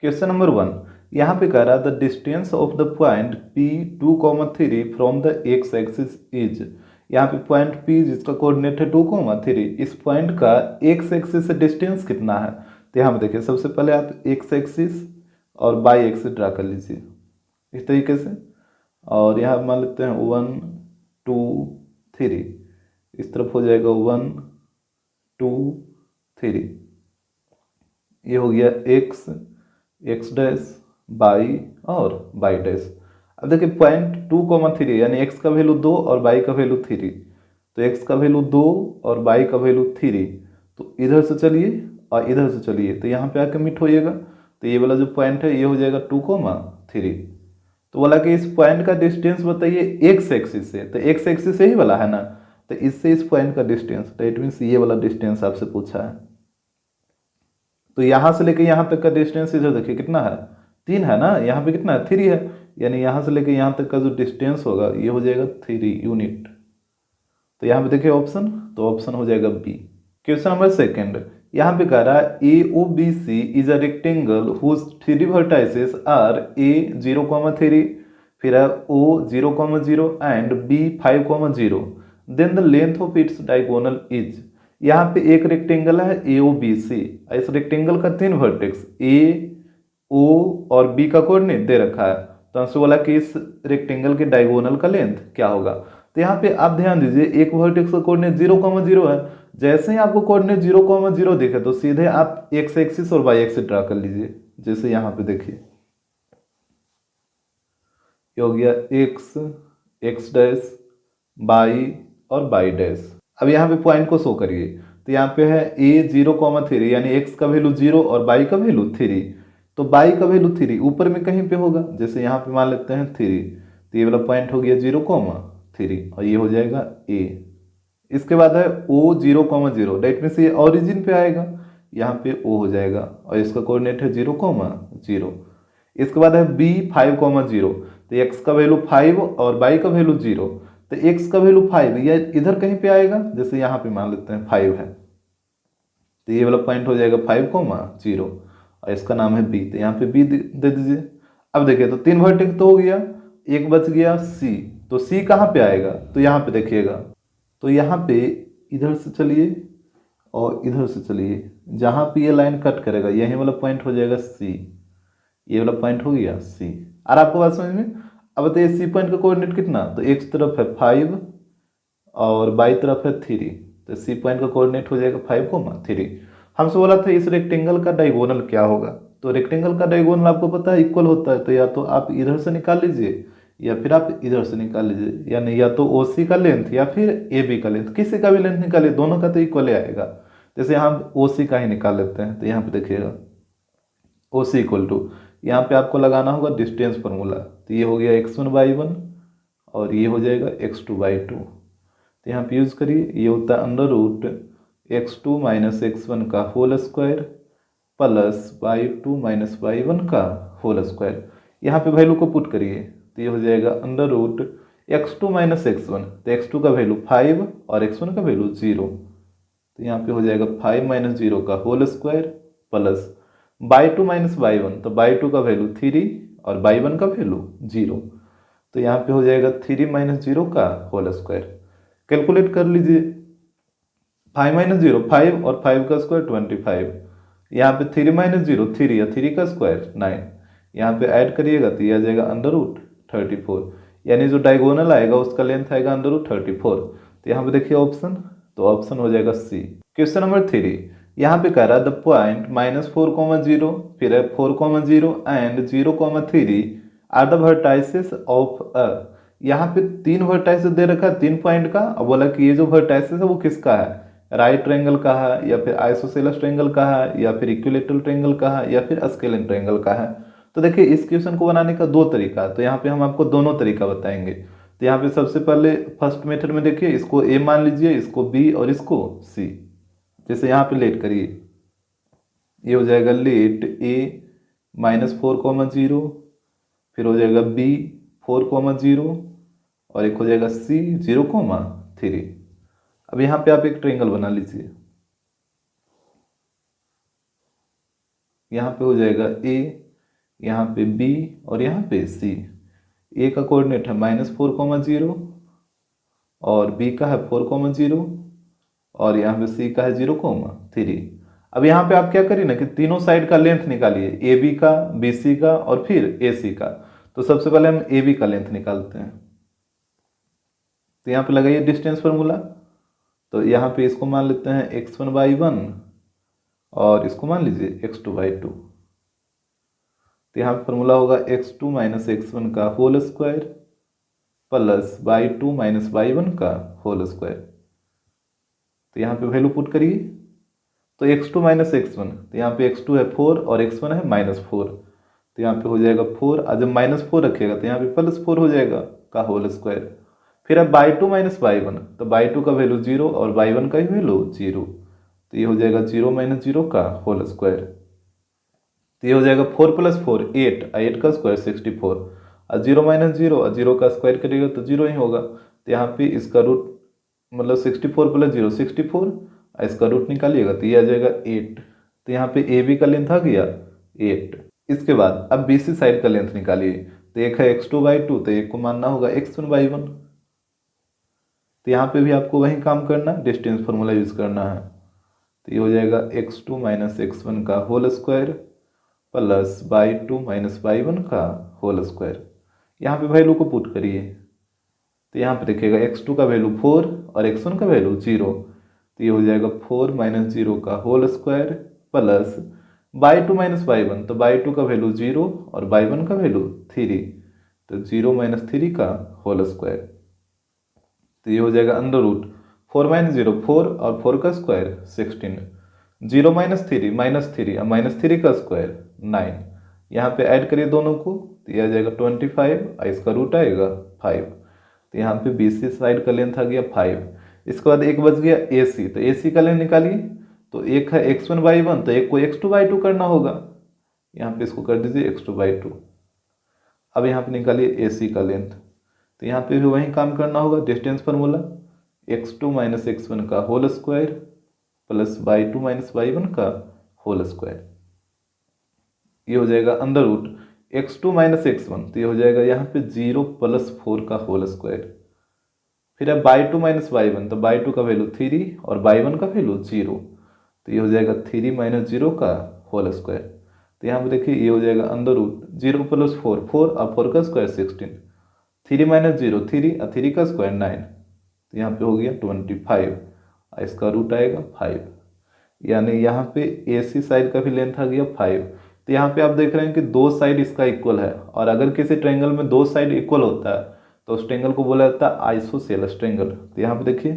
Question number 1, यहाँ पे कह रहा है the distance of the point P 2,3 from the x axis is. यहाँ पे पॉइंट पी जिसका कोऑर्डिनेट है 2,3, इस पॉइंट का एक्स एक्सिस से डिस्टेंस कितना है। तो यहाँ पे देखिए सबसे पहले आप एक्स एक्सिस और वाई एक्सिस ड्रा कर लीजिए इस तरीके से, और यहाँ मान लेते हैं 1 2 3, इस तरफ हो जाएगा 1 2 3, ये हो गया एक्स एक्स डैश बाई और बाई डैश। अब देखिए पॉइंट 2,3 यानी एक्स का वैल्यू 2 और बाई का वैल्यू 3, तो एक्स का वैल्यू 2 और बाई का वैल्यू 3, तो इधर से चलिए और इधर से चलिए तो यहाँ पे आके मिट होइएगा, तो ये वाला जो पॉइंट है ये हो जाएगा 2,3। तो बोला कि इस पॉइंट का डिस्टेंस बताइए एक्स एक्सिस से, तो एक्स एक्सिस यही वाला है ना, तो इससे इस पॉइंट का डिस्टेंस, तो इट मीन्स ये वाला डिस्टेंस आपसे पूछा है। तो यहाँ से लेके यहाँ तक का डिस्टेंस इधर देखिए कितना है 3 है ना, यहाँ पे कितना है 3 है, यानी यहाँ से लेके यहाँ तक का जो डिस्टेंस होगा ये हो जाएगा 3 यूनिट। तो यहाँ पे देखिए ऑप्शन, तो ऑप्शन हो जाएगा बी। क्वेश्चन नंबर 2, यहाँ पे कह रहा है A O B C is a rectangle whose 3 vertices are A 0,3, फिर है O 0,0 and B 5,0, then the length of its diagonal is. यहाँ पे एक रेक्टेंगल है ए ओ बी सी, इस रेक्टेंगल का 3 वर्टेक्स ए ओ और बी का कोऑर्डिनेट दे रखा है, तो हमसे बोला कि इस रेक्टेंगल के डायगोनल का लेंथ क्या होगा। तो यहाँ पे आप ध्यान दीजिए एक वर्टेक्स का कोऑर्डिनेट 0,0 है, जैसे ही आपको कोऑर्डिनेट 0,0 दिखे तो सीधे आप एक्स एक्सिस और वाई एक्सिस ड्रा कर लीजिए। जैसे यहाँ पे देखिए ये हो गया एक्स एक्स डैश बाई और बाई डैश। अब यहाँ पे पॉइंट को शो करिए, तो यहाँ पे है ए 0,3 यानी एक्स का वैल्यू 0 और बाई का वैल्यू 3, तो बाई का वैल्यू 3 ऊपर में कहीं पे होगा, जैसे यहाँ पे मान लेते हैं 3, तो ये वाला पॉइंट हो गया 0,3 और ये हो जाएगा ए। इसके बाद है ओ 0,0, डेट मीन्स ये ओरिजिन पे आएगा, यहाँ पे ओ हो जाएगा और इसका कोऑर्डिनेट है 0,0। इसके बाद है बी 5,0, तो एक्स का वैल्यू 5 और बाई का वैल्यू 0, तो एक्स का वैल्यू 5 या इधर कहीं पे आएगा, जैसे यहाँ पे मान लेते हैं 5 है, तो ये वाला पॉइंट हो जाएगा 5,0 और इसका नाम है बी, तो यहाँ पे बी दे दीजिए। अब देखिए तो 3 वर्टेक्स तो हो गया, एक बच गया सी, तो सी कहाँ पे आएगा, तो यहाँ पे देखिएगा, तो यहाँ पे इधर से चलिए और इधर से चलिए, जहाँ पे ये लाइन कट करेगा यही वाला पॉइंट हो जाएगा सी, ये वाला पॉइंट हो गया सी। और आपको बात समझ में। अब बताइए सी पॉइंट का कोऑर्डिनेट कितना, तो एक्स तरफ है 5 और बाई तरफ है 3, तो सी पॉइंट का कोऑर्डिनेट हो जाएगा 5,3। हमसे बोला था इस रेक्टेंगल का डायगोनल क्या होगा, तो रेक्टेंगल का डायगोनल आपको पता है इक्वल होता है, तो या तो आप इधर से निकाल लीजिए या फिर आप इधर से निकाल लीजिए, यानी या तो ओ सी का लेंथ या फिर ए बी का लेंथ, किसी का भी लेंथ निकालिए, दोनों का तो इक्वल ही आएगा। जैसे हम ओ सी का ही निकाल लेते हैं, तो यहाँ पे देखिएगा ओ सी इक्वल टू, यहाँ पे आपको लगाना होगा डिस्टेंस फार्मूला, तो ये हो गया x1/1 और ये हो जाएगा x2/2, तो यहाँ पे यूज़ करिए, ये होता है √x2 - x1 का whole square plus y2 - y1 का होल स्क्वायर। यहाँ पे वैल्यू को पुट करिए, तो ये हो जाएगा √x2 - x1, तो x2 का वैल्यू 5 और x1 का वैल्यू 0, तो यहाँ पे हो जाएगा 5 - 0 का whole square plus y2 - y1, तो y2 का वैल्यू 3 और y1 का वैल्यू 0, तो यहाँ पे हो जाएगा 3 - 0 का होल स्क्वायर। कैलकुलेट कर लीजिए, 5 - 0 5 और 5 का स्क्वायर 25, यहाँ पे 3 - 0 3 या 3 का स्क्वायर 9, यहाँ पे ऐड करिएगा तो ये आ जाएगा √34, यानी जो डायगोनल आएगा उसका लेंथ आएगा √34। तो यहाँ पे देखिए ऑप्शन, तो ऑप्शन हो जाएगा सी। क्वेश्चन नंबर 3, यहाँ पे कह रहा है द पॉइंट -4,0 फिर है 4,0 and 0,3 are the vertices of a. यहाँ पे 3 वर्टाइसेस दे रखा है 3 पॉइंट का, और बोला कि ये जो वर्टाइसेस है वो किसका है, राइट ट्रायंगल का है या फिर आइसोसेलेस ट्रायंगल का है या फिर इक्विलेटरल ट्रायंगल का है या फिर स्केलेन ट्रायंगल का है। तो देखिए इस क्वेश्चन को बनाने का 2 तरीका है, तो यहाँ पे हम आपको दोनों तरीका बताएंगे। तो यहाँ पे सबसे पहले फर्स्ट मेथड में देखिए, इसको ए मान लीजिए, इसको बी और इसको सी। जैसे यहाँ पे लेट करिए, ये हो जाएगा लेट ए -4,0, फिर हो जाएगा बी 4,0 और एक हो जाएगा सी 0,3। अब यहाँ पे आप एक ट्रायंगल बना लीजिए, यहाँ पे हो जाएगा ए यहाँ पे बी और यहाँ पे सी। ए का कोऑर्डिनेट है -4, 0 और बी का है 4, 0 और यहाँ पे सी का है 0, 3। अब यहाँ पे आप क्या करिए ना कि तीनों साइड का लेंथ निकालिए, ए बी का, बी सी का और फिर ए सी का। तो सबसे पहले हम ए बी का लेंथ निकालते हैं। तो यहाँ पे लगाइए डिस्टेंस फार्मूला। तो यहाँ पे इसको मान लेते हैं x1/1 और इसको मान लीजिए x2/2। तो यहाँ पे फॉर्मूला होगा x2 - x1 का whole square plus y2 - y1 का होल स्क्वायर। तो यहाँ पे वैल्यू पुट करिए। तो x2 - x1, तो यहाँ पे x2 है 4 और x1 है -4। तो यहाँ पे हो जाएगा 4, और जब -4 रखिएगा तो यहाँ पे +4 हो जाएगा का होल स्क्वायर। फिर अब y2 - y1, तो y2 का वैल्यू 0 और y1 का ही वैल्यू 0। तो ये हो जाएगा 0 - 0 का होल स्क्वायर। तो ये हो जाएगा 4 + 4 8, 8 का स्क्वायर 64 और 0 - 0 और 0 का स्क्वायर करिएगा तो 0 ही होगा। तो यहाँ पे इसका रूट मतलब 64 + 0 64, इसका रूट निकालिएगा तो ये आ जाएगा 8। तो यहाँ पे ए बी का लेंथ आ गया 8। इसके बाद अब बी सी साइड का लेंथ निकालिए। तो एक है x2/2, तो एक को मानना होगा x1/1। तो यहाँ पे भी आपको वही काम करना, डिस्टेंस फार्मूला यूज करना है। तो ये हो जाएगा x2 - x1 का whole square plus y2 - y1 का होल स्क्वायर। यहाँ पे वैल्यू को पुट करिए। तो यहाँ पे देखिएगा x2 का वैल्यू 4 और x1 का वैल्यू 0। तो ये हो जाएगा 4 - 0 का whole square plus y2 - y1, तो y2 का वैल्यू 0 और y1 का वैल्यू 3। तो 0 - 3 का होल स्क्वायर। तो ये हो जाएगा अंडर रूट 4 - 0 4 और 4 का स्क्वायर 16, 0 - 3 -3 और -3 का स्क्वायर 9। यहाँ पे ऐड करिए दोनों को तो ये आ जाएगा 25 और इसका रूट आएगा 5। तो यहाँ पे बी सी साइड का लेंथ आ गया 5। इसके बाद एक बच गया ए सी, तो ए सी का लेंथ निकालिए। तो एक है x1/1, तो एक को x2/2 करना होगा। यहाँ पे इसको कर दीजिए x2/2। अब यहाँ पे निकालिए ए सी का लेंथ। तो यहाँ पे भी वही काम करना होगा, डिस्टेंस फार्मूला x2 - x1 का whole square plus y2 - y1 का होल स्क्वायर। ये हो जाएगा अंडर रूट x2 - x1, तो ये हो जाएगा यहाँ पे 0 + 4 का होल स्क्वायर। फिर है y2 - y1, तो y2 का वैल्यू 3 और y1 का वैल्यू 0। तो ये हो जाएगा 3 - 0 का होल स्क्वायर। तो यहाँ पे देखिए ये हो जाएगा अंडर रूट 0 + 4 4 और 4 का स्क्वायर 16, 3 - 0 3 और 3 का स्क्वायर 9। तो यहाँ पे हो गया 25 और इसका रूट आएगा 5। यानी यहाँ पे ए सी साइड का भी लेंथ आ गया 5। तो यहाँ पे आप देख रहे हैं कि दो साइड इसका इक्वल है, और अगर किसी ट्रायंगल में दो साइड इक्वल होता है तो उस ट्रायंगल को बोला जाता है आइसोसेलेस ट्रायंगल। तो यहाँ पे देखिए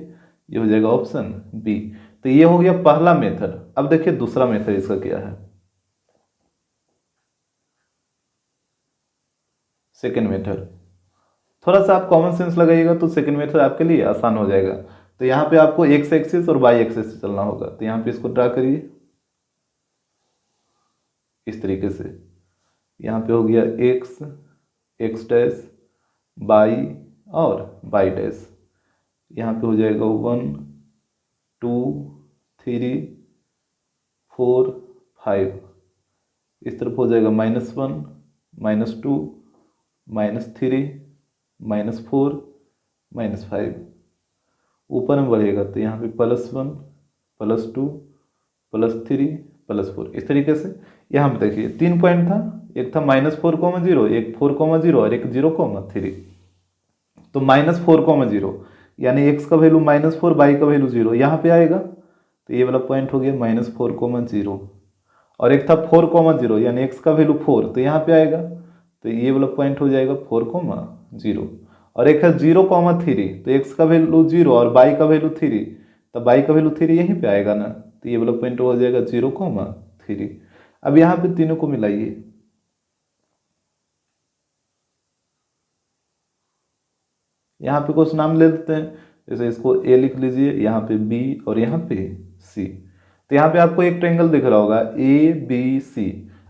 ये हो जाएगा ऑप्शन बी। तो ये हो गया पहला मेथड। अब देखिए दूसरा मेथड इसका क्या है, सेकेंड मेथड। थोड़ा सा आप कॉमन सेंस लगाइएगा तो सेकेंड मेथड आपके लिए आसान हो जाएगा। तो यहाँ पे आपको एक्स एक्सिस और वाई एक्सिस से चलना होगा। तो यहाँ पे इसको ड्रा करिए इस तरीके से। यहाँ पे हो गया एक्स, एक्स डैश, वाई और वाई डैश। यहाँ पे हो जाएगा 1 2 3 4 5। इस तरफ हो जाएगा -1 -2 -3 -4 -5। ऊपर में बढ़ेगा तो यहाँ पे +1 +2 +3 +4। इस तरीके से यहाँ पे देखिए 3 पॉइंट था, एक था -4, एक 4, 0 और एक 0, 3। तो -4, 0 यानी x का वैल्यू -4, y का वैल्यू 0 यहाँ पे आएगा। तो ये वाला पॉइंट हो गया -4, 0। और एक था 4, 0 यानी x का वैल्यू 4, तो यहाँ पे आएगा। तो ये वाला पॉइंट हो जाएगा 4, 0। और एक है 0, 3, तो x का वैल्यू 0 और y का वैल्यू 3, तो y का वैल्यू 3 यहीं पे आएगा ना। तो ये वाला पॉइंट हो जाएगा 0, 3। अब यहाँ पे तीनों को मिलाइए। यहाँ पे कुछ नाम ले लेते हैं, जैसे इसको ए लिख लीजिए, यहाँ पे बी और यहाँ पे सी। तो यहाँ पे आपको एक ट्रायंगल दिख रहा होगा ए बी सी।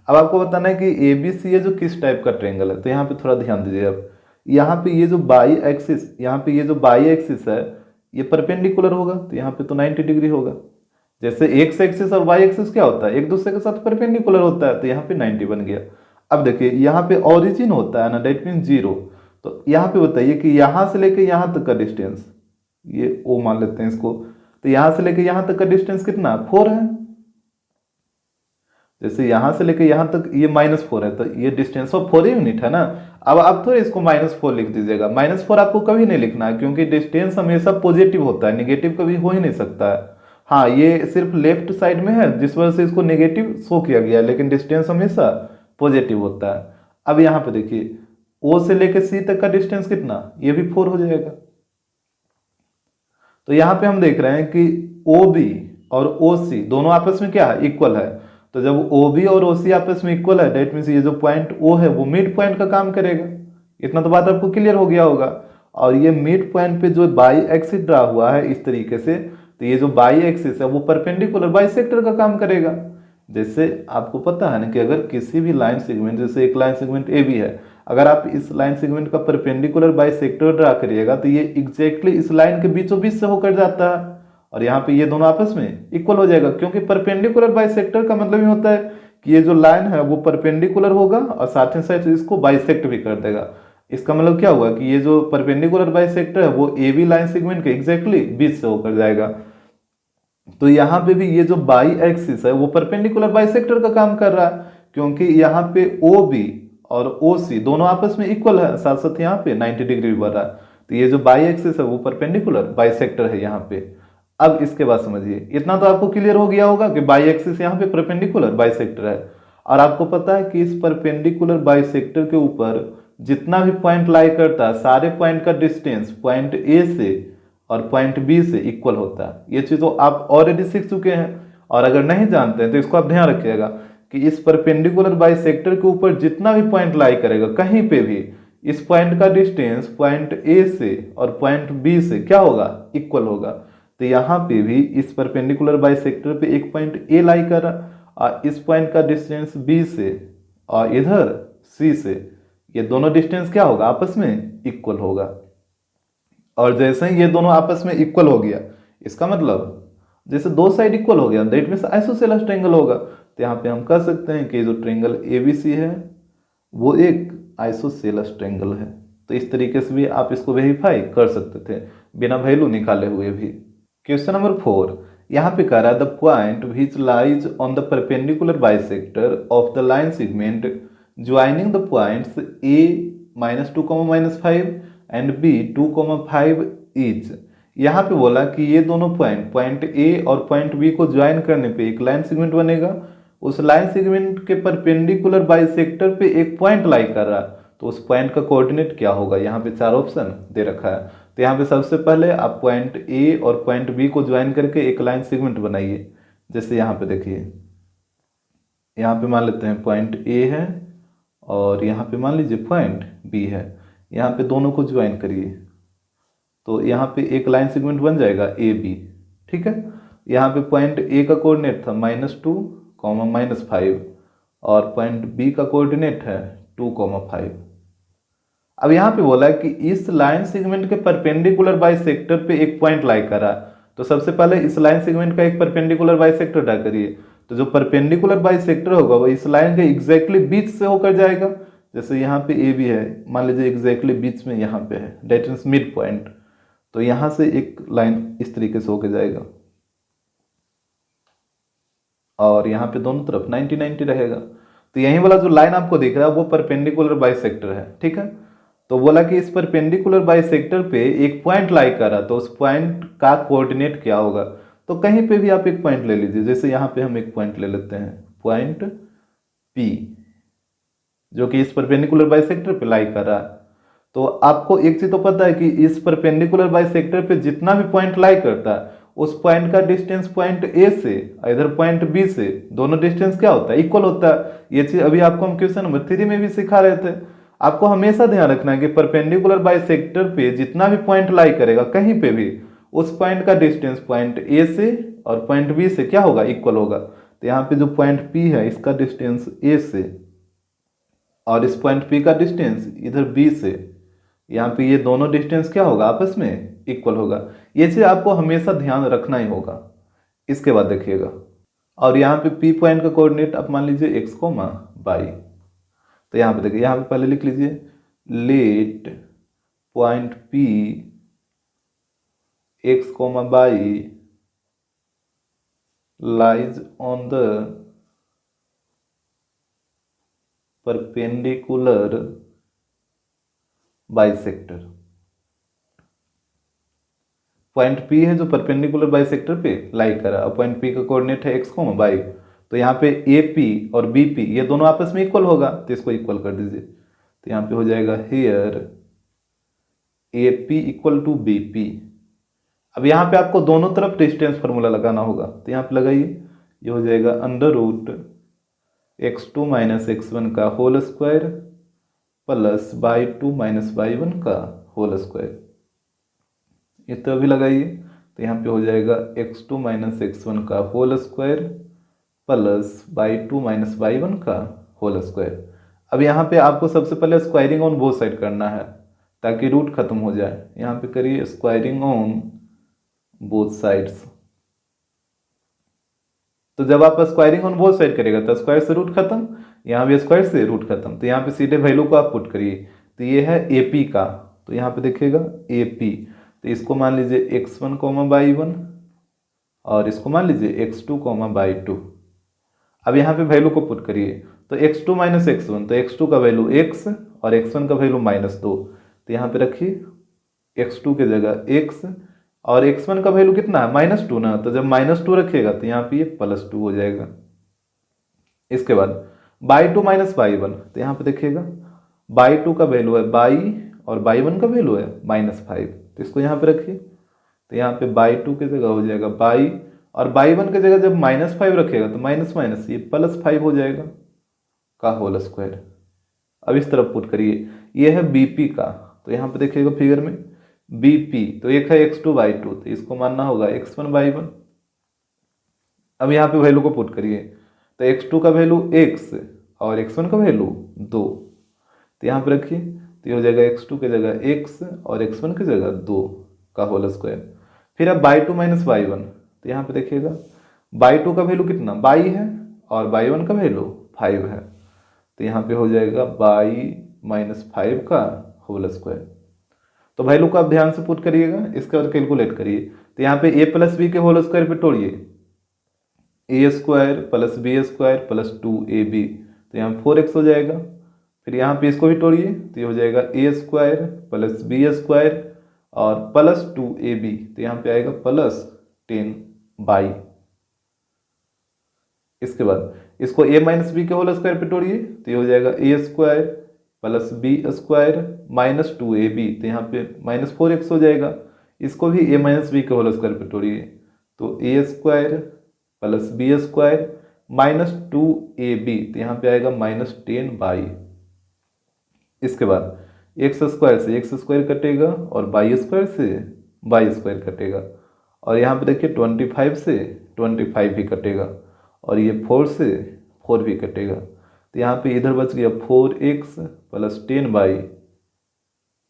अब आपको बताना है कि ए बी सी है जो किस टाइप का ट्रायंगल है। तो यहाँ पे थोड़ा ध्यान दीजिए। अब यहाँ पे ये जो बाई एक्सिस, यहाँ पे ये जो बाई एक्सिस है ये परपेंडिकुलर होगा, तो यहाँ पे तो 90 डिग्री होगा। जैसे एक्स एक्सिस और वाई एक्सिस क्या होता है, एक दूसरे के साथ परपेंडिकुलर होता है, तो यहाँ पे 90 बन गया। अब देखिए यहाँ पे ओरिजिन होता है ना, डेट मीन 0। तो यहाँ पे बताइए कि यहाँ से लेके यहाँ तक का डिस्टेंस, ये ओ मान लेते हैं इसको, तो यहाँ से लेके यहाँ तक का डिस्टेंस कितना 4 है। जैसे यहाँ से लेके यहाँ तक ये -4 है, तो ये डिस्टेंस ऑफ 4 यूनिट है ना। अब आप थोड़े इसको -4 लिख दीजिएगा, -4 आपको कभी नहीं लिखना है, क्योंकि डिस्टेंस हमेशा पॉजिटिव होता है, निगेटिव कभी हो ही नहीं सकता है। हाँ, ये सिर्फ लेफ्ट साइड में है जिस वजह से इसको नेगेटिव शो किया गया है, लेकिन डिस्टेंस हमेशा पॉजिटिव होता है। अब यहाँ पे देखिए ओ से लेके सी तक का डिस्टेंस कितना, ये भी 4 हो जाएगा। तो यहाँ पे हम देख रहे हैं कि ओ बी और ओ सी दोनों आपस में क्या है, इक्वल है। तो जब ओ बी और ओ सी आपस में इक्वल है, डेट मीन्स ये जो पॉइंट ओ है वो मिड पॉइंट का काम करेगा। इतना तो बात आपको क्लियर हो गया होगा। और ये मिड पॉइंट पे जो बाई एक्सिस ड्रा हुआ है इस तरीके से, तो ये जो बाई एक्सिस है वो परपेंडिकुलर बाइसेक्टर का काम करेगा। जैसे आपको पता है ना कि अगर किसी भी लाइन सेगमेंट, जैसे एक लाइन सेगमेंट ए बी है, अगर आप इस लाइन सेगमेंट का परपेंडिकुलर बाइसेक्टर ड्रा करिएगा तो ये एग्जैक्टली इस लाइन के बीचों बीच से होकर जाता है, और यहाँ पे ये दोनों आपस में इक्वल हो जाएगा। क्योंकि परपेंडिकुलर बाइसेक्टर का मतलब ये होता है कि ये जो लाइन है वो परपेंडिकुलर होगा और साथ ही साथ इसको बाइसेक्ट भी कर देगा। इसका मतलब क्या हुआ कि ये जो परपेंडिकुलर बाइसेक्टर है वो ए बी लाइन सेगमेंट के एग्जैक्टली बीच से होकर जाएगा। तो यहाँ पे भी ये जो बाई एक्सिस है वो परपेंडिकुलर बाइसेक्टर का काम कर रहा है, क्योंकि यहाँ पे ओ बी और ओ सी दोनों आपस में इक्वल है, साथ साथ यहाँ पे 90 डिग्री बढ़ रहा है। तो ये जो बाई एक्सिस है वो परपेंडिकुलर बाइसेक्टर है यहाँ पे। अब इसके बाद समझिए, इतना तो आपको क्लियर हो गया होगा कि बाई एक्सिस यहाँ पे परपेंडिकुलर बाइसेक्टर है, और आपको पता है कि इस परपेंडिकुलर बाइसेक्टर के ऊपर जितना भी पॉइंट लाई करता है, सारे पॉइंट का डिस्टेंस पॉइंट ए से और पॉइंट बी से इक्वल होता है। ये चीज तो आप ऑलरेडी सीख चुके हैं, और अगर नहीं जानते हैं तो इसको आप ध्यान रखिएगा कि इस परपेंडिकुलर बाइसेक्टर के ऊपर जितना भी पॉइंट लाई करेगा कहीं पे भी, इस पॉइंट का डिस्टेंस पॉइंट ए से और पॉइंट बी से क्या होगा, इक्वल होगा। तो यहाँ पे भी इस परपेंडिकुलर बाइसेक्टर पे एक पॉइंट ए लाई कर रहा, और इस पॉइंट का डिस्टेंस बी से और इधर सी से, ये दोनों डिस्टेंस क्या होगा, आपस में इक्वल होगा। और जैसे ही ये दोनों आपस में इक्वल हो गया, इसका मतलब जैसे दो साइड इक्वल हो गया, दैट मीन्स आइसोसेलेस ट्रायंगल होगा। तो यहाँ पे हम कह सकते हैं कि जो ट्रायंगल एबीसी है वो एक आइसोसेलेस ट्रायंगल है। तो इस तरीके से भी आप इसको वेरीफाई कर सकते थे बिना वैल्यू निकाले हुए भी। क्वेश्चन नंबर 4, यहाँ पे कह रहा है the point which lies on the perpendicular bisector of the line segment joining the points a -2, -5 and b 2, 5 each. यहाँ पे बोला कि ये दोनों पॉइंट ए और पॉइंट बी को ज्वाइन करने पे एक लाइन सेगमेंट बनेगा। उस लाइन सेगमेंट के परपेंडिकुलर बाइसेक्टर पे एक पॉइंट लाई कर रहा है, तो उस पॉइंट का कोऑर्डिनेट क्या होगा। यहाँ पे 4 ऑप्शन दे रखा है। तो यहाँ पे सबसे पहले आप पॉइंट ए और पॉइंट बी को ज्वाइन करके एक लाइन सेगमेंट बनाइए। जैसे यहाँ पे देखिए, यहाँ पे मान लेते हैं पॉइंट ए है और यहाँ पे मान लीजिए पॉइंट बी है, यहाँ पे दोनों को ज्वाइन करिए तो यहाँ पे एक लाइन सेगमेंट बन जाएगा ए बी। ठीक है, यहाँ पे पॉइंट ए का कोऑर्डिनेट था -2, -5 और पॉइंट बी का कोऑर्डिनेट है 2, 5। अब यहाँ पे बोला है कि इस लाइन सेगमेंट के परपेंडिकुलर बाइसेक्टर पे एक पॉइंट लाई करा, तो सबसे पहले इस लाइन सेगमेंट का एक परपेंडिकुलर बाइसेक्टर ड्रा करिए। तो जो परपेंडिकुलर बाइसेक्टर होगा वो इस लाइन के एग्जैक्टली बीच से होकर जाएगा। जैसे यहाँ पे ए बी है, मान लीजिए एग्जैक्टली बीच में यहाँ पे है, डेट मीन्स मिड पॉइंट। तो यहाँ से एक लाइन इस तरीके से होकर जाएगा और यहाँ पे दोनों तरफ 90-90 रहेगा। तो यही वाला जो लाइन आपको दिख रहा है वो परपेंडिकुलर बाइसेक्टर है। ठीक है, तो बोला कि इस परपेंडिकुलर बाइसेक्टर पे एक पॉइंट लाई कर रहा, तो उस पॉइंट का कोऑर्डिनेट क्या होगा। तो कहीं पे भी आप एक पॉइंट ले लीजिए। जैसे यहाँ पे हम एक पॉइंट ले लेते हैं पॉइंट P, जो कि इस परपेंडिकुलर बाइसेक्टर पे लाई कर रहा है। तो आपको एक चीज तो पता है कि इस परपेंडिकुलर बाइसेक्टर पे जितना भी पॉइंट लाई करता है उस पॉइंट का डिस्टेंस पॉइंट ए से इधर पॉइंट बी से, दोनों डिस्टेंस क्या होता है, इक्वल होता है। ये चीज अभी आपको हम क्वेश्चन नंबर 3 में भी सिखा रहे थे। आपको हमेशा ध्यान रखना है कि परपेंडिकुलर बाइसेक्टर पे जितना भी पॉइंट लाई करेगा कहीं पे भी, उस पॉइंट का डिस्टेंस पॉइंट ए से और पॉइंट बी से क्या होगा, इक्वल होगा। तो यहाँ पे जो पॉइंट पी है इसका डिस्टेंस ए से और इस पॉइंट पी का डिस्टेंस इधर बी से, यहाँ पे ये दोनों डिस्टेंस क्या होगा, आपस में इक्वल होगा। ये चीज आपको हमेशा ध्यान रखना ही होगा। इसके बाद देखिएगा, और यहाँ पे पी पॉइंट का कोऑर्डिनेट आप मान लीजिए x, y। तो यहाँ पे देखिए, यहाँ पे पहले लिख लीजिए let point P x, y lies on the perpendicular bisector। Point P है जो परपेंडिकुलर बाइसेक्टर पे लाई कर रहा है, और पॉइंट P का कोऑर्डिनेट है x, y। तो यहाँ पे AP और BP ये दोनों आपस में इक्वल होगा, तो इसको इक्वल कर दीजिए। तो यहाँ पे हो जाएगा here AP equal to BP। अब यहाँ पे आपको दोनों तरफ डिस्टेंस फार्मूला लगाना होगा, तो यहाँ पे लगाइए, ये हो जाएगा under root x2 minus x1 का whole square plus y2 minus y1 का होल स्क्वायर। इस तरह भी लगाइए, तो यहाँ पे हो जाएगा x2 माइनस x1 का whole square plus y2 minus y1 का होल स्क्वायर। अब यहाँ पे आपको सबसे पहले स्क्वायरिंग ऑन बोथ साइड करना है ताकि रूट खत्म हो जाए। यहाँ पे करिए स्क्वायरिंग ऑन बोथ साइड्स। तो जब आप स्क्वायरिंग ऑन बोथ साइड करेगा तो स्क्वायर से रूट खत्म, यहाँ भी स्क्वायर से रूट खत्म। तो यहाँ पे सीधे वैल्यू को आप पुट करिए, तो ये है AP का, तो यहाँ पे देखिएगा AP, तो इसको मान लीजिए x1 y1 और इसको मान लीजिए x2 y2। अब यहाँ पे वैल्यू को पुट करिए, तो x2 माइनस x1, तो x2 का वैल्यू x और x1 का वैल्यू -2। तो यहाँ पे रखिए x2 के जगह x और x1 का वैल्यू कितना है -2 ना, तो जब -2 रखिएगा तो यहाँ पे ये +2 हो जाएगा। इसके बाद y2 माइनस y1, तो यहाँ पे देखिएगा y2 का वैल्यू है y और y1 का वैल्यू है -5, तो इसको यहाँ पे रखिए। तो यहाँ पे y2 की जगह हो जाएगा y और y1 की जगह जब -5 रखिएगा तो माइनस माइनस ये +5 हो जाएगा का होल स्क्वायर। अब इस तरफ पुट करिए, ये है BP का, तो यहाँ पे देखिएगा फिगर में BP, तो एक है x2 y2, तो इसको मानना होगा x1 y1। अब यहाँ पे वैल्यू को पुट करिए, तो x2 का वैल्यू x और x1 का वैल्यू 2, तो यहाँ पे रखिए, तो ये हो जाएगा x2 की जगह x और x1 की जगह 2 का होल स्क्वायर। फिर अब y2 माइनस y1, तो यहाँ पे देखिएगा y2 का वैल्यू कितना y है और y1 का वैल्यू 5 है, तो यहाँ पे हो जाएगा y माइनस 5 का होल स्क्वायर। तो वैल्यू को आप ध्यान से पुट करिएगा, इसके बाद कैलकुलेट करिए। तो यहाँ पे a प्लस बी के होल स्क्वायर पे तोड़िए, a square plus b square plus 2ab, तो यहाँ 4x हो जाएगा। फिर यहाँ पे इसको भी तोड़िए, तो ये हो जाएगा a square plus b square और प्लस 2ab, तो यहाँ पे आएगा प्लस 10y। इसके बाद इसको a माइनस बी के होल स्क्वायर पे तोड़िए, तो ये हो जाएगा a square plus b square minus 2ab, तो यहाँ पे -4x हो जाएगा। इसको भी a माइनस बी के होल स्क्वायर पे तोड़िए, तो a square plus b square minus 2ab, तो यहाँ पे आएगा -10y। इसके बाद x स्क्वायर से x स्क्वायर कटेगा और y स्क्वायर से y स्क्वायर कटेगा, और यहाँ पे देखिए 25 से 25 भी कटेगा और ये 4 से 4 भी कटेगा, तो यहाँ पे इधर बच गया 4x प्लस 10y,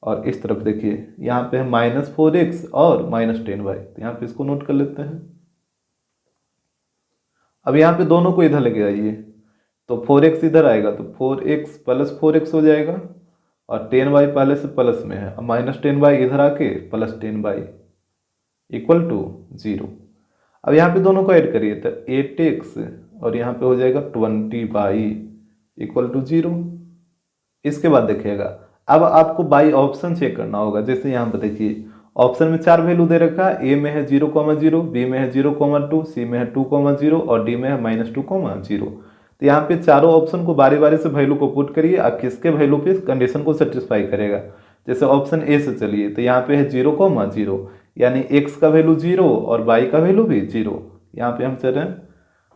और इस तरफ देखिए यहाँ पे है -4x और -10y, तो यहाँ पे इसको नोट कर लेते हैं। अब यहाँ पे दोनों को इधर लेके आइए, तो 4x इधर आएगा तो 4x प्लस 4x हो जाएगा और 10y पहले से प्लस में है, अब -10y इधर आके प्लस 10y इक्वल टू 0। अब यहाँ पे दोनों को ऐड करिए, तो 8x और यहाँ पे हो जाएगा 20y इक्वल टू 0। इसके बाद देखिएगा अब आपको बाई ऑप्शन चेक करना होगा। जैसे यहाँ पे देखिए ऑप्शन में 4 वैल्यू दे रखा है, ए में है 0,0, बी में है 0,2, सी में है 2,0 और डी में है -2,0। तो यहाँ पे चारों ऑप्शन को बारी बारी से वैल्यू को पुट करिए, आप किसके वैल्यू पे कंडीशन को सेटिस्फाई करेगा। जैसे ऑप्शन ए से चलिए, तो यहाँ पे है 0,0 यानी x का वैल्यू 0 और y का वैल्यू भी 0। यहाँ पे हम चल रहे हैं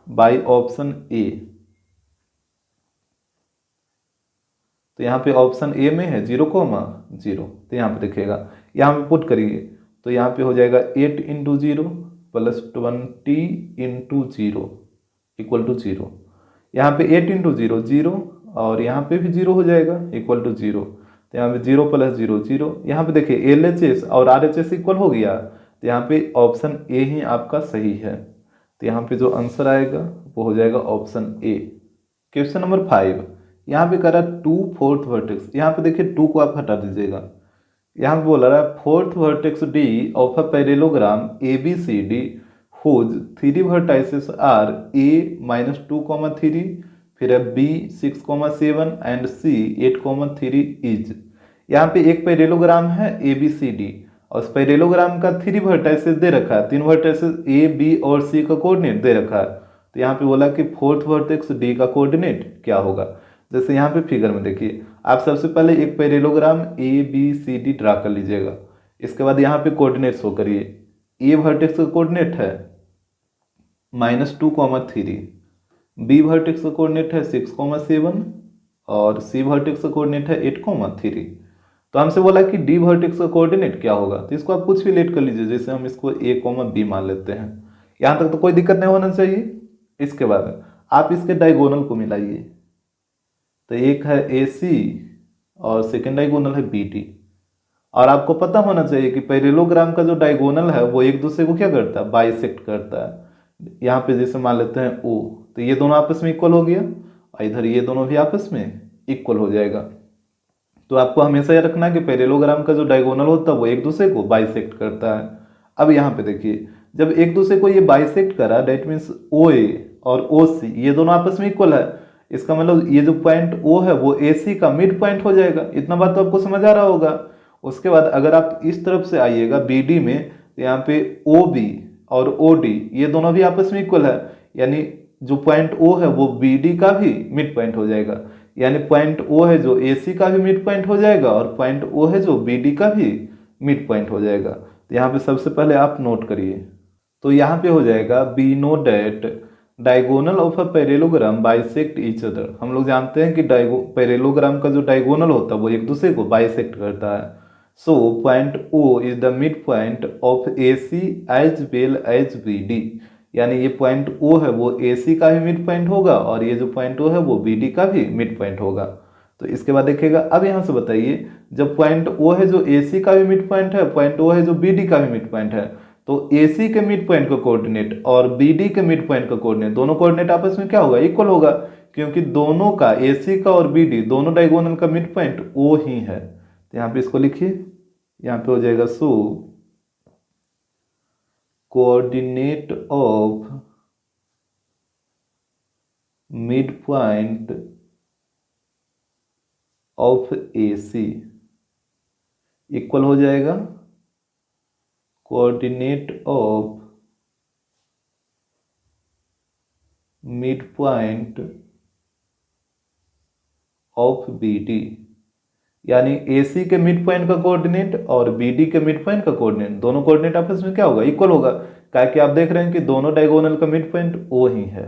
बाई ऑप्शन ए, तो यहाँ पे ऑप्शन ए में है 0,0, तो यहाँ पे देखिएगा यहाँ पे पुट करिए, तो यहाँ पे हो जाएगा 8 × 0 प्लस 20 × 0 इक्वल टू 0। यहाँ पे 8 × 0 0 और यहाँ पे भी 0 हो जाएगा इक्वल टू 0, तो यहाँ पे 0 प्लस 0 0। यहाँ पे देखिए LHS और RHS इक्वल हो गया, तो यहाँ पे ऑप्शन ए ही आपका सही है। तो यहाँ पे जो आंसर आएगा वो हो जाएगा ऑप्शन ए। क्वेश्चन नंबर 5, यहाँ पे कह रहा है 2 फोर्थ वर्टेक्स, यहाँ पे देखिए 2 को आप हटा दीजिएगा। यहाँ पे बोला रहा है fourth vertex D of a parallelogram A B C D whose 3 vertices are A -2,3, फिर है बी 6,7 एंड सी 8,3 इज। यहाँ पे एक पैरेललोग्राम है ए बी सी डी और उस पैरेललोग्राम का 3 वर्टाइसेस दे रखा है, 3 वर्टाइसेस ए बी और सी का कोऑर्डिनेट दे रखा है। तो यहाँ पे बोला कि फोर्थ वर्टेक्स डी का कोऑर्डिनेट क्या होगा। जैसे यहाँ पे फिगर में देखिए, आप सबसे पहले एक parallelogram A B C D draw कर लीजिएगा। इसके बाद यहाँ पे कोऑर्डिनेट शो करिए। ए वर्टेक्स का कोऑर्डिनेट है -2,3, बी वर्टेक्स का कोऑर्डिनेट है 6,7 और सी वर्टेक्स का कोऑर्डिनेट है 8,3। तो हमसे बोला कि डी वर्टेक्स का कोऑर्डिनेट क्या होगा, तो इसको आप कुछ भी लेट कर लीजिए, जैसे हम इसको ए बी मान लेते हैं। यहाँ तक तो कोई दिक्कत नहीं होना चाहिए। इसके बाद आप इसके डायगोनल को मिलाइए, तो एक है ए सी और सेकेंड डायगोनल है बी डी। और आपको पता होना चाहिए कि पैरेललोग्राम का जो डायगोनल है वो एक दूसरे को क्या करता है, बाइसेक्ट करता है। यहाँ पे जैसे मान लेते हैं ओ, तो ये दोनों आपस में इक्वल हो गया और इधर ये दोनों भी आपस में इक्वल हो जाएगा। तो आपको हमेशा यह रखना है कि पैरेललोग्राम का जो डायगोनल होता है वो एक दूसरे को बाइसेक्ट करता है। अब यहाँ पे देखिए, जब एक दूसरे को ये बाइसेक्ट करा, डेट मीन्स ओ ए और ओ सी ये दोनों आपस में इक्वल है। इसका मतलब ये जो पॉइंट ओ है वो ए सी का मिड पॉइंट हो जाएगा। इतना बात तो आपको समझ आ रहा होगा। उसके बाद अगर आप इस तरफ से आइएगा बी डी में, तो यहाँ पे ओ बी और ओ डी ये दोनों भी आपस में इक्वल है, यानी जो पॉइंट ओ है वो बी डी का भी मिड पॉइंट हो जाएगा। यानी पॉइंट ओ है जो ए सी का भी मिड पॉइंट हो जाएगा और पॉइंट ओ है जो बी डी का भी मिड पॉइंट हो जाएगा। तो यहाँ पे सबसे पहले आप नोट करिए, तो यहाँ पे हो जाएगा be no that diagonal of a parallelogram bisect each other. हम लोग जानते हैं कि पैरेललोग्राम का जो डायगोनल होता है वो एक दूसरे को बाइसेक्ट करता है। So point O is the mid point of A C as well as B D, यानी ये पॉइंट ओ है वो ए सी का भी मिड पॉइंट होगा और ये जो पॉइंट ओ है वो बी डी का भी मिड पॉइंट होगा। तो इसके बाद देखिएगा, अब यहाँ से बताइए, जब पॉइंट ओ है जो ए सी का भी मिड पॉइंट है, पॉइंट ओ है जो बी डी का भी मिड पॉइंट है, तो AC के मिड पॉइंट का कोऑर्डिनेट और BD के मिड पॉइंट का कोऑर्डिनेट, दोनों कोऑर्डिनेट आपस में क्या होगा, इक्वल होगा, क्योंकि दोनों का AC का और BD दोनों डायगोनल का मिड पॉइंट O ही है। तो यहाँ पे इसको लिखिए, यहाँ पे हो जाएगा so coordinate of mid point of AC equal हो जाएगा coordinate of mid point of BD, यानी AC के मिड पॉइंट का कोऑर्डिनेट और BD के मिड पॉइंट का कोऑर्डिनेट, दोनों कोऑर्डिनेट आपस में क्या होगा, इक्वल होगा, क्या कि आप देख रहे हैं कि दोनों डायगोनल का मिड पॉइंट O ही है।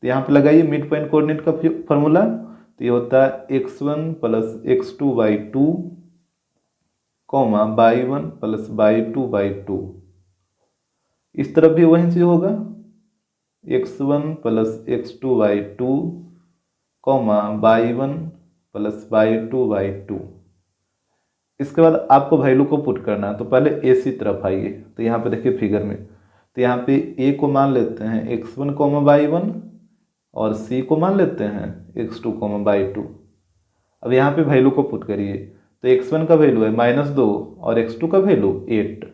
तो यहाँ पे लगाइए मिड पॉइंट कोऑर्डिनेट का फॉर्मूला, तो ये होता है x1 plus x2/2 y1 plus y2/2। इस तरफ भी वही चीज होगा, x1 plus x2/2 y1 plus y2/2। इसके बाद आपको वैल्यू को पुट करना है, तो पहले AC तरफ आइए, तो यहाँ पे देखिए फिगर में, तो यहाँ पे A को मान लेते हैं x1, y1 और C को मान लेते हैं x2, y2। अब यहाँ पे वैल्यू को पुट करिए, तो x1 का वैल्यू है -2 और x2 का वैल्यू 8,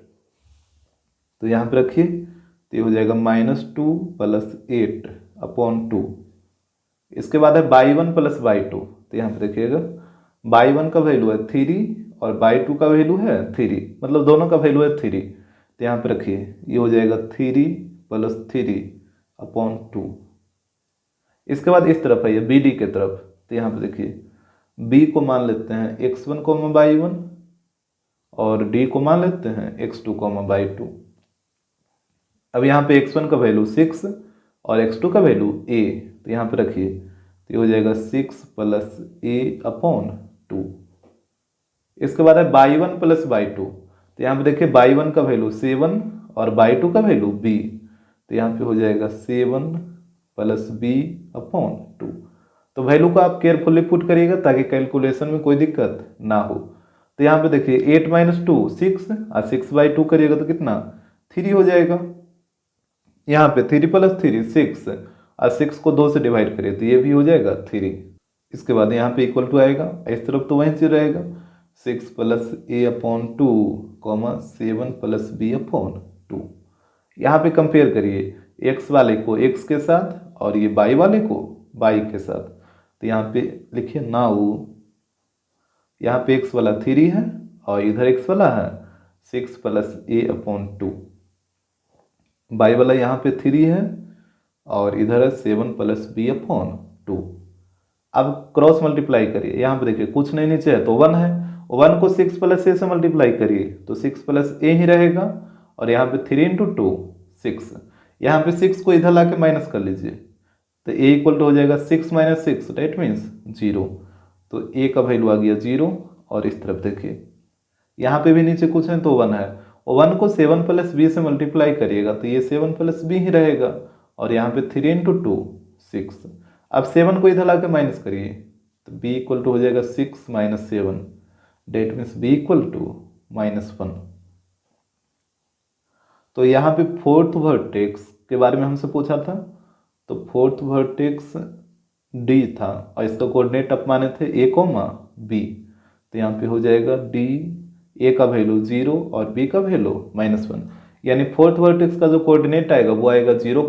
तो यहाँ पे रखिए, तो ये हो जाएगा -2 प्लस 8/2। इसके बाद है y1 प्लस y2, तो यहाँ पे देखिएगा y1 का वैल्यू है 3 और y2 का वैल्यू है 3, मतलब दोनों का वैल्यू है 3, तो यहाँ पे रखिए, ये हो जाएगा 3 प्लस 3/2। इसके बाद इस तरफ आइए BD के तरफ, तो यहाँ पे देखिए B को मान लेते हैं x1, y1 और D को मान लेते हैं x2, y2। अब यहाँ पे x1 का वैल्यू 6 और x2 का वैल्यू a, तो यहाँ पे रखिए, तो ये हो जाएगा 6 प्लस a/2। इसके बाद है y1 प्लस y2, तो यहाँ पे देखिए y1 का वैल्यू 7 और y2 का वैल्यू b, तो यहाँ पे हो जाएगा 7 प्लस b/2। तो वैल्यू को आप केयरफुली पुट करिएगा ताकि कैलकुलेशन में कोई दिक्कत ना हो। तो यहाँ पे देखिए 8 - 2 6 और 6/2 करिएगा तो कितना 3 हो जाएगा। यहाँ पे 3 प्लस 3 6 और 6 को 2 से डिवाइड करिए तो ये भी हो जाएगा 3। इसके बाद यहाँ पे इक्वल टू आएगा, इस तरफ तो वही चीज रहेगा 6 plus A upon 2 comma 7 plus B upon 2। यहाँ पे कंपेयर करिए x वाले को x के साथ और ये y वाले को y के साथ। तो यहाँ पे लिखिए नाउ, यहाँ पे x वाला 3 है और इधर x वाला है 6 प्लस ए अपॉन 2। y वाला यहाँ पे 3 है और इधर है 7 प्लस बी अपॉन 2। अब क्रॉस मल्टीप्लाई करिए, यहाँ पे देखिए कुछ नहीं नीचे है तो 1 है, 1 को 6 प्लस ए से मल्टीप्लाई करिए तो 6 प्लस ए ही रहेगा और यहाँ पे 3 इंटू 2 6। यहाँ पे 6 को इधर लाके माइनस कर लीजिए तो ए इक्वल टू हो जाएगा 6 माइनस 6 डेट मीन्स 0। तो ए का वैल्यू आ गया 0। और इस तरफ देखिए यहाँ पे भी नीचे कुछ है तो 1 है, 1 को 7 प्लस बी से मल्टीप्लाई करिएगा तो ये 7 प्लस बी ही रहेगा और यहाँ पे 3 इंटू 2 6। अब 7 को इधर लाके माइनस करिए तो b इक्वल टू हो जाएगा 6 minus 7 that means b equal to -1। तो यहाँ पे फोर्थ वर्टेक्स के बारे में हमसे पूछा था, तो फोर्थ वर्टेक्स d था और इसका कोऑर्डिनेट आप माने थे a, b। तो यहाँ पे हो जाएगा d, a का वैल्यू 0 और b का वैल्यू -1, यानी फोर्थ वर्टेक्स का जो कोऑर्डिनेट आएगा वो आएगा 0,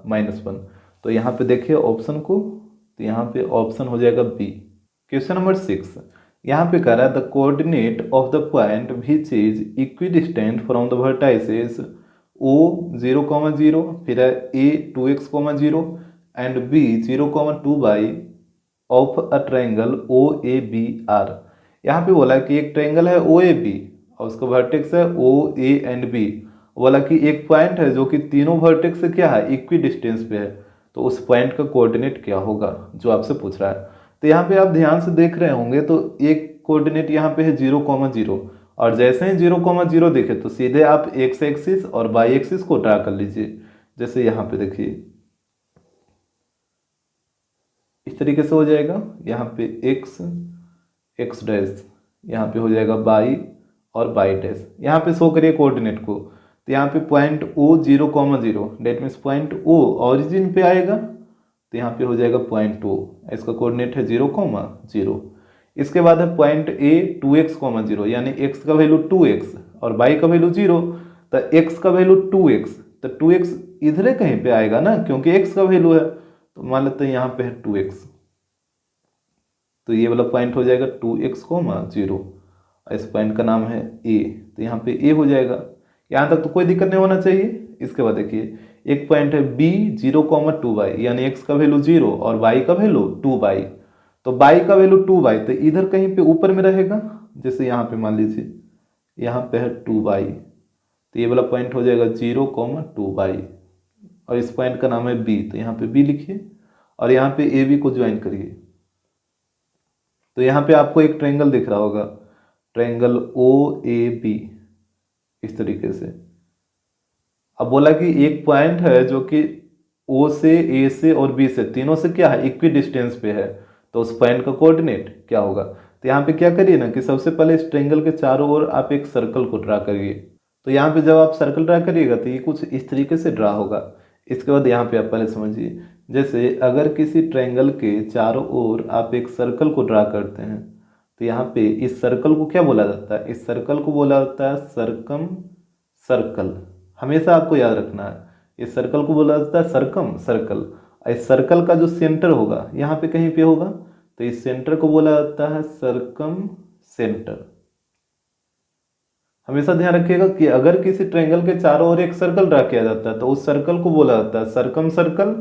-1। तो यहाँ पे देखिए ऑप्शन को, तो यहाँ पे ऑप्शन हो जाएगा बी। क्वेश्चन नंबर 6, यहाँ पे कह रहा है the coordinate of the point which is equidistant from the vertices O 0, 0, फिर है A 2x, 0 and B 0, 2y of a triangle OABR। यहाँ पे बोला कि एक ट्रायंगल है OAB और उसका वर्टेक्स है OA एंड B। बोला कि एक पॉइंट है जो कि तीनों वर्टेक्स से क्या है इक्वी डिस्टेंस पे है, तो उस पॉइंट का कोऑर्डिनेट क्या होगा जो आपसे पूछ रहा है। तो यहाँ पे आप ध्यान से देख रहे होंगे तो एक कोऑर्डिनेट यहाँ पे है 0, 0 और जैसे ही 0, 0 देखे तो सीधे आप x एक्सिस और y एक्सिस को ड्रा कर लीजिए। जैसे यहाँ पे देखिए इस तरीके से हो जाएगा, यहाँ पे x डैश, यहाँ पे हो जाएगा y और y डैश। यहाँ पे शो करिए कोऑर्डिनेट को, तो यहाँ पे point O 0, 0 that means point O origin पे आएगा तो यहाँ पे हो जाएगा पॉइंट O, इसका कोऑर्डिनेट है 0, 0। इसके बाद है पॉइंट A 2x, 0 यानी x का वैल्यू 2x और y का वैल्यू 0, तो x का वैल्यू 2x, तो 2x इधर कहीं पे आएगा ना क्योंकि x का वैल्यू है, तो मान लेते हैं यहाँ पे है 2x, तो ये वाला पॉइंट हो जाएगा 2x, 0। इस पॉइंट का नाम है A, तो यहाँ पे A हो जाएगा। यहाँ तक तो कोई दिक्कत नहीं होना चाहिए। इसके बाद देखिए एक पॉइंट है B 0, 2y यानी x का वैल्यू 0 और y का वैल्यू 2y, तो y का वैल्यू 2y तो इधर कहीं पे ऊपर में रहेगा। जैसे यहाँ पे मान लीजिए यहाँ पे है 2y, तो ये वाला पॉइंट हो जाएगा 0, 2y और इस पॉइंट का नाम है B, तो यहाँ पे B लिखिए और यहाँ पे AB को ज्वाइन करिए। तो यहाँ पे आपको एक ट्रायंगल दिख रहा होगा, ट्रायंगल OAB इस तरीके से। अब बोला कि एक पॉइंट है जो कि O से, A से और B से तीनों से क्या है इक्वी डिस्टेंस पे है, तो उस पॉइंट का कोऑर्डिनेट क्या होगा। तो यहाँ पे क्या करिए ना कि सबसे पहले इस ट्रायंगल के चारों ओर आप एक सर्कल को ड्रा करिए। तो यहाँ पे जब आप सर्कल ड्रा करिएगा तो ये कुछ इस तरीके से ड्रा होगा। इसके बाद यहाँ पे आप पहले समझिए, जैसे अगर किसी ट्रायंगल के चारों ओर आप एक सर्कल को ड्रा करते हैं तो यहाँ पे इस सर्कल को क्या बोला जाता है, इस सर्कल को बोला जाता है सर्कम सर्कल। हमेशा आपको याद रखना है, इस सर्कल को बोला जाता है सर्कम सर्कल। इस सर्कल का जो सेंटर होगा यहाँ पे कहीं पे होगा, तो इस सेंटर को बोला जाता है सर्कम सेंटर। हमेशा ध्यान रखिएगा कि अगर किसी ट्रायंगल के चारों ओर एक सर्कल ड्रा किया जाता है तो उस सर्कल को बोला जाता है सर्कम सर्कल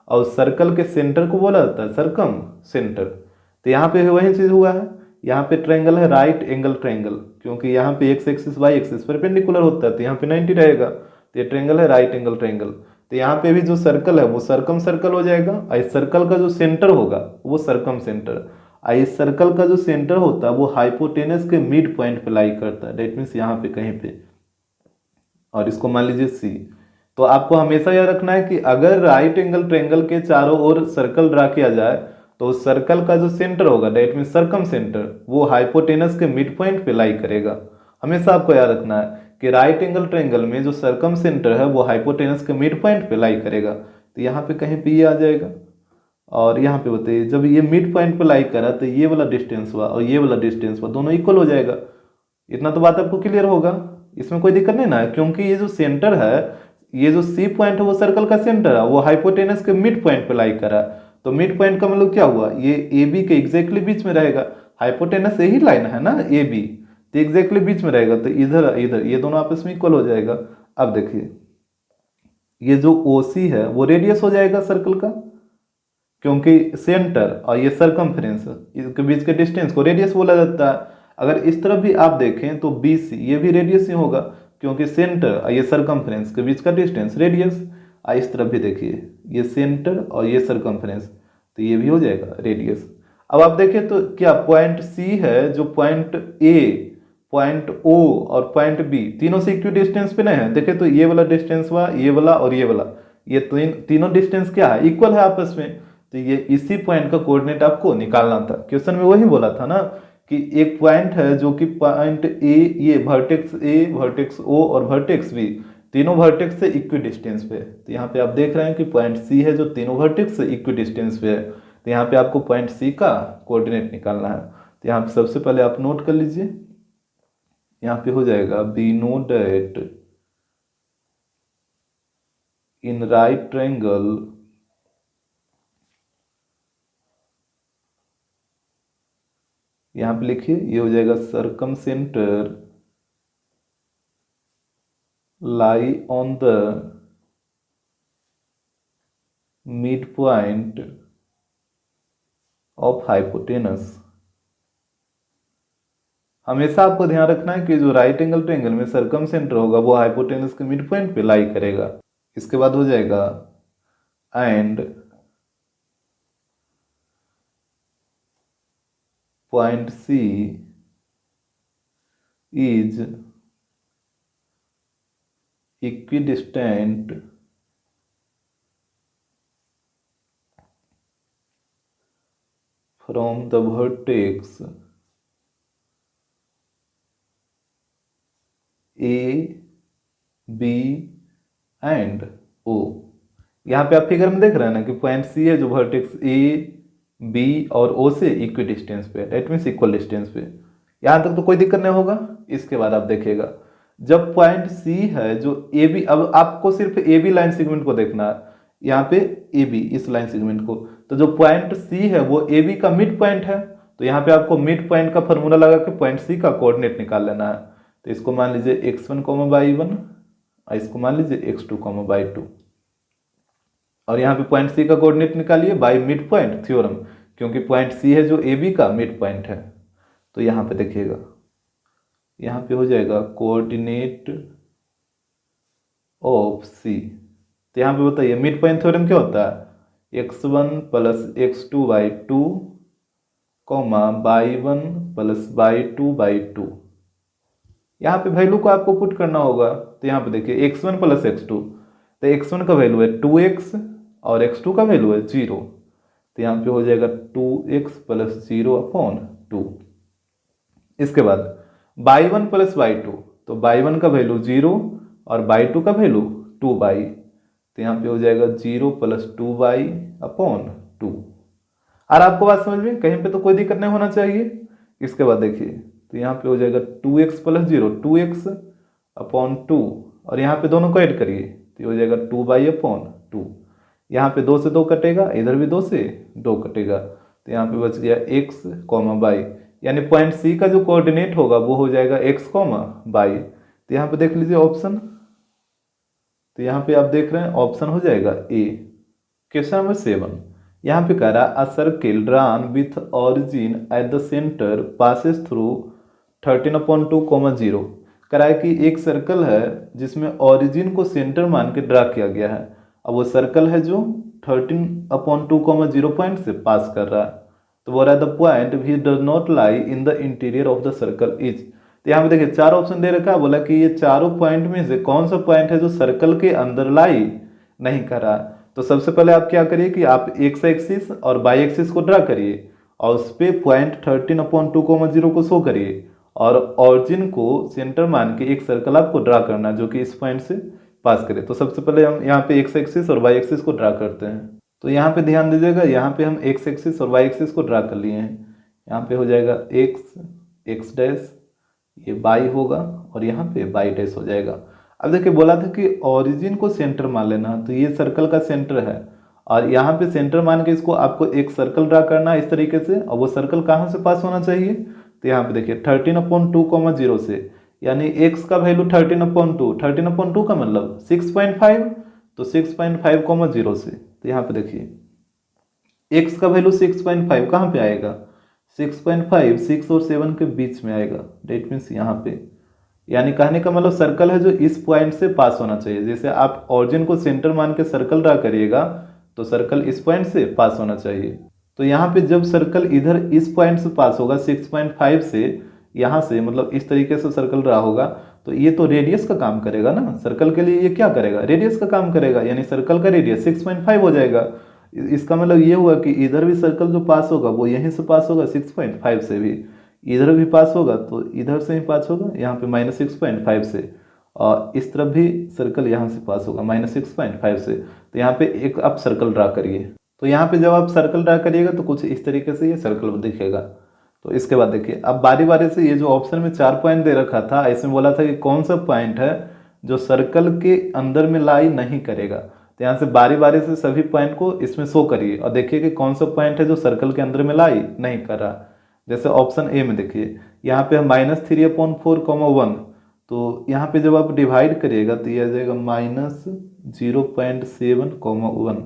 और उस सर्कल के सेंटर को बोला जाता है सर्कम सेंटर। तो यहाँ पे वही चीज हुआ है, यहाँ पे ट्रायंगल है राइट एंगल ट्रायंगल, क्योंकि यहाँ पे X axis Y axis perpendicular होता है तो यहाँ पे 90 रहेगा, तो ये ट्रायंगल है राइट एंगल ट्रायंगल। तो यहाँ पे भी जो सर्कल है वो सर्कम सर्कल हो जाएगा और इस सर्कल का जो सेंटर होगा वो सर्कम सेंटर, और इस सर्कल का जो सेंटर होता है वो हाइपोटेनस के मिड पॉइंट पे लाई करता है, डेट मीन्स यहाँ पे कहीं पे, और इसको मान लीजिए सी। तो आपको हमेशा यह रखना है कि अगर राइट एंगल ट्रायंगल के चारों ओर सर्कल ड्रा किया जाए तो उस सर्कल का जो सेंटर होगा डेट मीन्स सर्कम सेंटर वो हाइपोटेनस के मिड पॉइंट पे लाई करेगा। हमेशा आपको याद रखना है कि राइट एंगल ट्रायंगल में जो सर्कम सेंटर है वो हाइपोटेनस के मिड पॉइंट पे लाई करेगा, तो यहाँ पे कहीं पे ये आ जाएगा और यहाँ पे बताइए जब ये मिड पॉइंट पे लाई करा तो ये वाला डिस्टेंस हुआ और ये वाला डिस्टेंस हुआ, दोनों इक्वल हो जाएगा। इतना तो बात आपको क्लियर होगा, इसमें कोई दिक्कत नहीं ना, क्योंकि ये जो सेंटर है, ये जो सी पॉइंट है वो सर्कल का सेंटर है, वो हाइपोटेनस के मिड पॉइंट पे लाई करा। तो मिड पॉइंट का मतलब क्या हुआ, ये ए बी के एग्जैक्टली बीच में रहेगा। हाइपोटेनस यही लाइन है ना ए बी, तो एग्जैक्टली बीच में रहेगा, तो इधर इधर ये दोनों आपस में इक्वल हो जाएगा। अब देखिए ये जो ओ सी है वो रेडियस हो जाएगा सर्कल का, क्योंकि सेंटर और ये सरकमफ्रेंस इसके बीच के डिस्टेंस को रेडियस बोला जाता है। अगर इस तरफ भी आप देखें तो बी सी ये भी रेडियस ही होगा, क्योंकि सेंटर और ये सरकमफ्रेंस के बीच का डिस्टेंस रेडियस। और इस तरफ भी देखिए ये सेंटर और ये सरकमफ्रेंस, तो ये भी हो जाएगा रेडियस। अब आप देखें तो क्या पॉइंट सी है जो पॉइंट ए, पॉइंट ओ और पॉइंट बी तीनों से इक्वी डिस्टेंस पे नहीं है। देखें तो ये वाला डिस्टेंस हुआ, ये वाला और ये वाला, ये तीनों डिस्टेंस क्या है, इक्वल है आपस में। तो ये इसी पॉइंट का कोऑर्डिनेट आपको निकालना था। क्वेश्चन में वही बोला था ना कि एक पॉइंट है जो कि पॉइंट ए, ये वर्टेक्स ए, वर्टेक्स ओ और वर्टेक्स बी तीनों वर्टेक्स से इक्वी डिस्टेंस पे है। तो यहाँ पे आप देख रहे हैं कि पॉइंट सी है जो तीनों वर्टेक्स से इक्वी डिस्टेंस पे है। तो यहाँ पे आपको पॉइंट सी का कोऑर्डिनेट निकालना है। तो यहाँ पे सबसे पहले आप नोट कर लीजिए, यहाँ पे हो जाएगा be no that in right triangle यहाँ पे लिखिए, ये हो जाएगा circumcentre lie on the mid point of hypotenuse. हमेशा आपको ध्यान रखना है कि जो राइट एंगल ट्रायंगल में सरकम सेंटर होगा वो हाइपोटेनस के मिड पॉइंट पे लाई करेगा। इसके बाद हो जाएगा and point C is equidistant from the vertex A B and O. यहाँ पे आप फिगर में देख रहे हैं ना कि पॉइंट सी है जो वर्टेक्स ए बी और ओ से इक्वी डिस्टेंस पे, डेट मीन्स इक्वल डिस्टेंस पे। यहाँ तक तो कोई दिक्कत नहीं होगा। इसके बाद आप देखिएगा जब पॉइंट सी है जो ए बी, अब आपको सिर्फ ए बी लाइन सेगमेंट को देखना है, यहाँ पे ए बी इस लाइन सेगमेंट को, तो जो पॉइंट सी है वो ए बी का मिड पॉइंट है। तो यहाँ पे आपको मिड पॉइंट का फॉर्मूला लगा के पॉइंट सी का कोऑर्डिनेट निकाल लेना है। तो इसको मान लीजिए x1, y1 और इसको मान लीजिए x2, y2। और यहाँ पे पॉइंट सी का कोऑर्डिनेट निकालिए बाय मिड पॉइंट थ्योरम, क्योंकि पॉइंट सी है जो ए बी का मिड पॉइंट है। तो यहाँ पे देखिएगा, यहाँ पे हो जाएगा कोऑर्डिनेट ऑफ सी। तो यहाँ पे बताइए मिड पॉइंट थ्योरम क्या होता है, x1 plus x2 by 2 y1 plus y2 by 2। यहाँ पे वैल्यू को आपको पुट करना होगा। तो यहाँ पे देखिए x1 प्लस x2, तो x1 का वैल्यू है 2x और x2 का वैल्यू है 0। तो यहाँ पे हो जाएगा 2x प्लस 0 अपॉन 2। इसके बाद y1 प्लस y2, तो y1 का वैल्यू 0 और y2 का वैल्यू 2y। तो यहाँ पे हो जाएगा 0 प्लस 2y अपॉन 2। और आपको बात समझ में, कहीं पे तो कोई दिक्कत नहीं होना चाहिए। इसके बाद देखिए तो यहाँ पे हो जाएगा 2x प्लस 0, 2x अपॉन 2, और यहाँ पे दोनों को ऐड करिए तो हो जाएगा 2y अपॉन 2। यहाँ पे 2 से 2 कटेगा, इधर भी 2 से 2 कटेगा, तो यहाँ पे बच गया x, y, यानी पॉइंट सी का जो कोऑर्डिनेट होगा वो हो जाएगा x, y। तो यहाँ पे देख लीजिए ऑप्शन, तो यहाँ पे आप देख रहे हैं ऑप्शन हो जाएगा ए। क्वेश्चन नंबर 7, यहाँ पे कह रहा है अ circle drawn with origin at the centre passes through 13/2, 0। कह रहा है कि एक सर्कल है जिसमें ऑरिजिन को सेंटर मान के ड्रा किया गया है। अब वो सर्कल है जो 13/2, 0 पॉइंट से पास कर रहा है। तो बोल रहा है द पॉइंट भी does not lie in the interior of the circle is. तो यहाँ पे देखिए 4 ऑप्शन दे रखा है, बोला कि ये चारों पॉइंट में से कौन सा पॉइंट है जो सर्कल के अंदर लाई नहीं कर रहा है। तो सबसे पहले आप क्या करिए कि आप एक्स एक्सिस और वाई एक्सिस को ड्रा करिए और उस पर पॉइंट 13/2, 0 को शो करिए, और ऑरिजिन को सेंटर मान के एक सर्कल आपको ड्रा करना जो कि इस पॉइंट से पास करे। तो सबसे पहले हम यहाँ पे एक्स एक्सिस और वाई एक्सिस को ड्रा करते हैं। तो यहाँ पे ध्यान दीजिएगा, यहाँ पे हम एक्स एक्सिस और वाई एक्सिस को ड्रा कर लिए हैं। यहाँ पे हो जाएगा एक्स डैश, ये वाई होगा और यहाँ पे वाई डैश हो जाएगा। अब देखिए बोला था कि ओरिजिन को सेंटर मान लेना, तो ये सर्कल का सेंटर है और यहाँ पे सेंटर मान के इसको आपको एक सर्कल ड्रा करना है इस तरीके से, और वो सर्कल कहाँ से पास होना चाहिए, तो यहाँ पे देखिए 13/2, 0 से, यानी x का वैल्यू 13/2, 13/2 का मतलब 6.5, तो 6.5, 0 से, तो यहाँ पे देखिए x का वैल्यू 6.5 कहाँ पे आएगा, 6.5 6 और 7 के बीच में आएगा, डेट मीन्स यहाँ पे, यानी कहने का मतलब सर्कल है जो इस पॉइंट से पास होना चाहिए। जैसे आप ऑरिजिन को सेंटर मान के सर्कल ड्रा करिएगा तो सर्कल इस पॉइंट से पास होना चाहिए। तो यहाँ पे जब सर्कल इधर इस पॉइंट से पास होगा 6.5 से, यहाँ से मतलब इस तरीके से सर्कल रहा होगा, तो ये तो रेडियस का काम करेगा ना, सर्कल के लिए ये क्या करेगा, रेडियस का काम करेगा, यानी सर्कल का रेडियस 6.5 हो जाएगा। इसका मतलब ये हुआ कि इधर भी सर्कल जो पास होगा वो यहीं से पास होगा 6.5 से भी, इधर भी पास होगा तो इधर से ही पास होगा यहाँ पे -6.5 से, और इस तरफ भी सर्कल यहाँ से पास होगा -6.5 से। तो यहाँ पे एक आप सर्कल ड्रा करिए, तो यहाँ पे जब आप सर्कल ड्रा करिएगा तो कुछ इस तरीके से ये सर्कल दिखेगा। तो इसके बाद देखिए अब बारी बारी से, ये जो ऑप्शन में 4 पॉइंट दे रखा था, इसमें बोला था कि कौन सा पॉइंट है जो सर्कल के अंदर में लाई नहीं करेगा, तो यहाँ से बारी बारी से सभी पॉइंट को इसमें शो करिए और देखिए कि कौन सा पॉइंट है जो सर्कल के अंदर में लाई नहीं कर रहा। जैसे ऑप्शन ए में देखिए यहाँ पे है -3/4, 1, तो यहाँ पे जब आप डिवाइड करिएगा तो ये आ जाएगा -0.7, 1,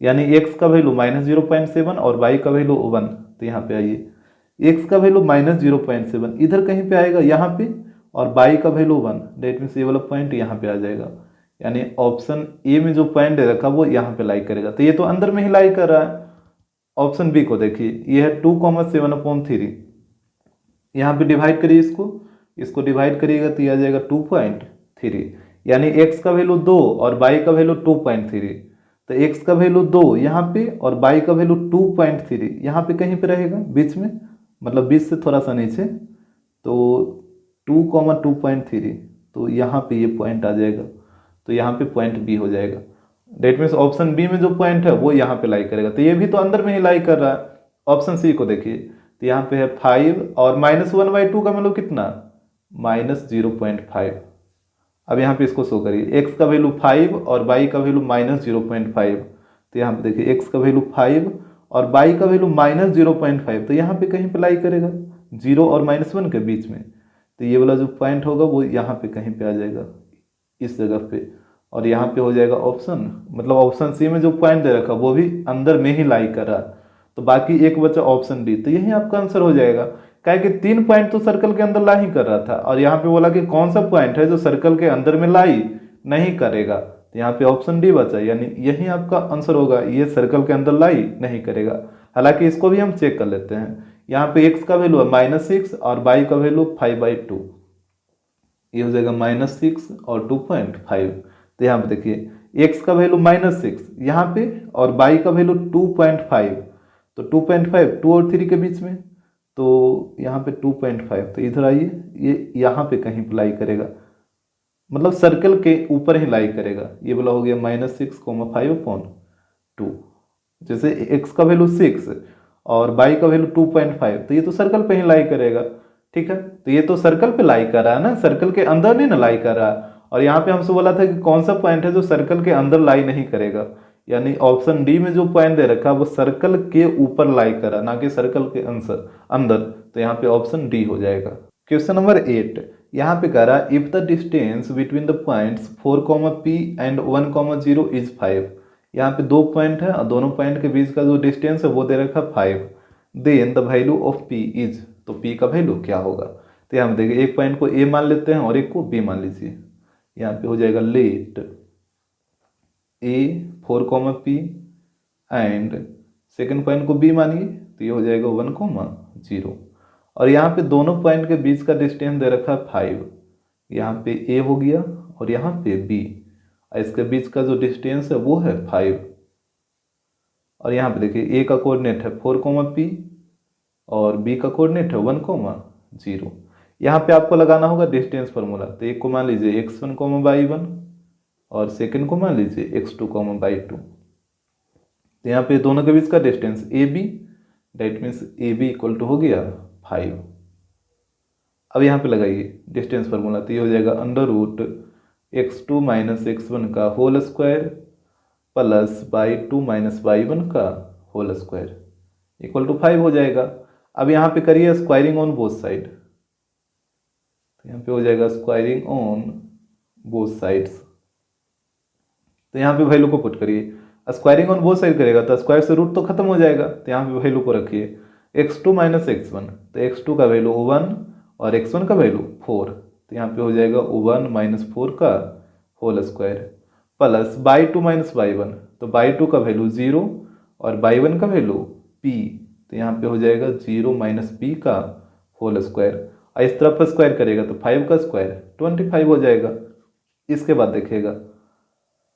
यानी x का वैल्यू -0.7 और y का वैल्यू 1। तो यहाँ पे आइए x का वैल्यू -0.7 इधर कहीं पे आएगा यहाँ पे, और y का वैल्यू 1, डेट मीन्स ये वाला पॉइंट यहाँ पे आ जाएगा, यानी ऑप्शन ए में जो पॉइंट दे रखा वो यहाँ पे लाई करेगा, तो ये तो अंदर में ही लाई कर रहा है। ऑप्शन बी को देखिए, ये है 2,7/3, यहाँ पे डिवाइड करिए इसको डिवाइड करिएगा तो ये आ जाएगा 2.3, यानी x का वैल्यू 2 और y का वैल्यू 2.3, तो x का वैल्यू 2 यहाँ पे और y का वैल्यू 2.3 यहाँ पे कहीं पे रहेगा बीच में, मतलब बीच से थोड़ा सा नीचे, तो 2,2.3, तो यहाँ पे ये पॉइंट आ जाएगा, तो यहाँ पे पॉइंट बी हो जाएगा। डेट मीन्स ऑप्शन बी में जो पॉइंट है वो यहाँ पे लाई करेगा, तो ये भी तो अंदर में ही लाई कर रहा है। ऑप्शन सी को देखिए, तो यहाँ पे है 5 और -1/2 का मतलब कितना, -0.5। अब यहाँ पे इसको शो करिए, x का वैल्यू 5 और y का वैल्यू -0.5, तो यहाँ पे देखिए x का वैल्यू 5 और y का वैल्यू -0.5, तो यहाँ पे कहीं पे लाई करेगा 0 और -1 के बीच में, तो ये वाला जो पॉइंट होगा वो यहाँ पे कहीं पे आ जाएगा इस जगह पे, और यहाँ पे हो जाएगा ऑप्शन, मतलब ऑप्शन सी में जो पॉइंट दे रखा वो भी अंदर में ही लाई कर रहा, तो बाकी एक बचा ऑप्शन डी, तो यही आपका आंसर हो जाएगा। क्या कि 3 पॉइंट तो सर्कल के अंदर ला ही कर रहा था, और यहाँ पे बोला कि कौन सा पॉइंट है जो सर्कल के अंदर में लाई नहीं करेगा, तो यहाँ पे ऑप्शन डी बचा, यानी यही आपका आंसर होगा, ये सर्कल के अंदर लाई नहीं करेगा। हालांकि इसको भी हम चेक कर लेते हैं, यहाँ पे x का वैल्यू है -6 और y का वैल्यू 5/2, ये हो जाएगा -6 और 2.5। तो यहाँ पे देखिए x का वैल्यू -6 यहाँ पे और y का वैल्यू 2.5, तो 2.5 2 और 3 के बीच में, तो यहाँ पे 2.5, तो इधर आइए, ये यहाँ पे कहीं पे लाई करेगा, मतलब सर्कल के ऊपर ही लाई करेगा। ये वाला हो गया -6,5/2, जैसे x का वैल्यू 6 और y का वैल्यू 2.5, तो ये तो सर्कल पे ही लाई करेगा। ठीक है, तो ये तो सर्कल पे लाई कर रहा है ना, सर्कल के अंदर नहीं ना लाई कर रहा है। और यहाँ पे हमसे बोला था कि कौन सा पॉइंट है जो सर्कल के अंदर लाई नहीं करेगा, यानी ऑप्शन डी में जो पॉइंट दे रखा वो सर्कल के ऊपर लाई करा, ना कि सर्कल के अंदर, तो यहाँ पे ऑप्शन डी हो जाएगा। क्वेश्चन नंबर 8 यहाँ पे कह रहा है if the distance between the points 4, P and 1, 0 is 5। यहाँ पे 2 पॉइंट है और दोनों पॉइंट के बीच का जो डिस्टेंस है वो दे रखा 5, then the value of P is, तो P का वैल्यू क्या होगा। तो यहाँ पे देखिए एक पॉइंट को A मान लेते हैं और एक को B मान लीजिए। यहाँ पे हो जाएगा let A 4, P and second point को B मानिए, तो ये हो जाएगा 1, 0। और यहाँ पे दोनों पॉइंट के बीच का डिस्टेंस दे रखा है 5, यहाँ पे A हो गया और यहाँ पे B, और इसके बीच का जो डिस्टेंस है वो है 5। और यहाँ पे देखिए A का कोऑर्डिनेट है 4, P और B का कोऑर्डिनेट है 1, 0। यहाँ पे आपको लगाना होगा डिस्टेंस फार्मूला, तो एक को मान लीजिए x1, y1 और सेकंड को मान लीजिए x2, y2। तो यहाँ पे दोनों के बीच का distance A B, that means A B equal to हो गया 5। अब यहाँ पे लगाइए डिस्टेंस फार्मूला, तो ये हो जाएगा under root x2 minus x1 का whole square plus y2 minus y1 का होल स्क्वायर इक्वल टू 5 हो जाएगा। अब यहाँ पे करिए स्क्वायरिंग ऑन बोथ साइड, तो यहाँ पे हो जाएगा स्क्वायरिंग ऑन बोथ साइड्स। तो यहाँ पे वैल्यू को पुट करिए, स्क्वायरिंग ऑन बोथ साइड करेगा तो स्क्वायर से रूट तो खत्म हो जाएगा। तो यहाँ पे वैल्यू को रखिए x2 माइनस x1, तो x2 का वैल्यू 1 और x1 का वैल्यू 4, तो यहाँ पे हो जाएगा 1 माइनस 4 का whole square plus y2 minus y1, तो y2 का वैल्यू 0 और y1 का वैल्यू p, तो यहाँ पे हो जाएगा 0 माइनस p का होल स्क्वायर। और इस तरफ स्क्वायर करेगा तो 5 का स्क्वायर 25 हो जाएगा। इसके बाद देखिएगा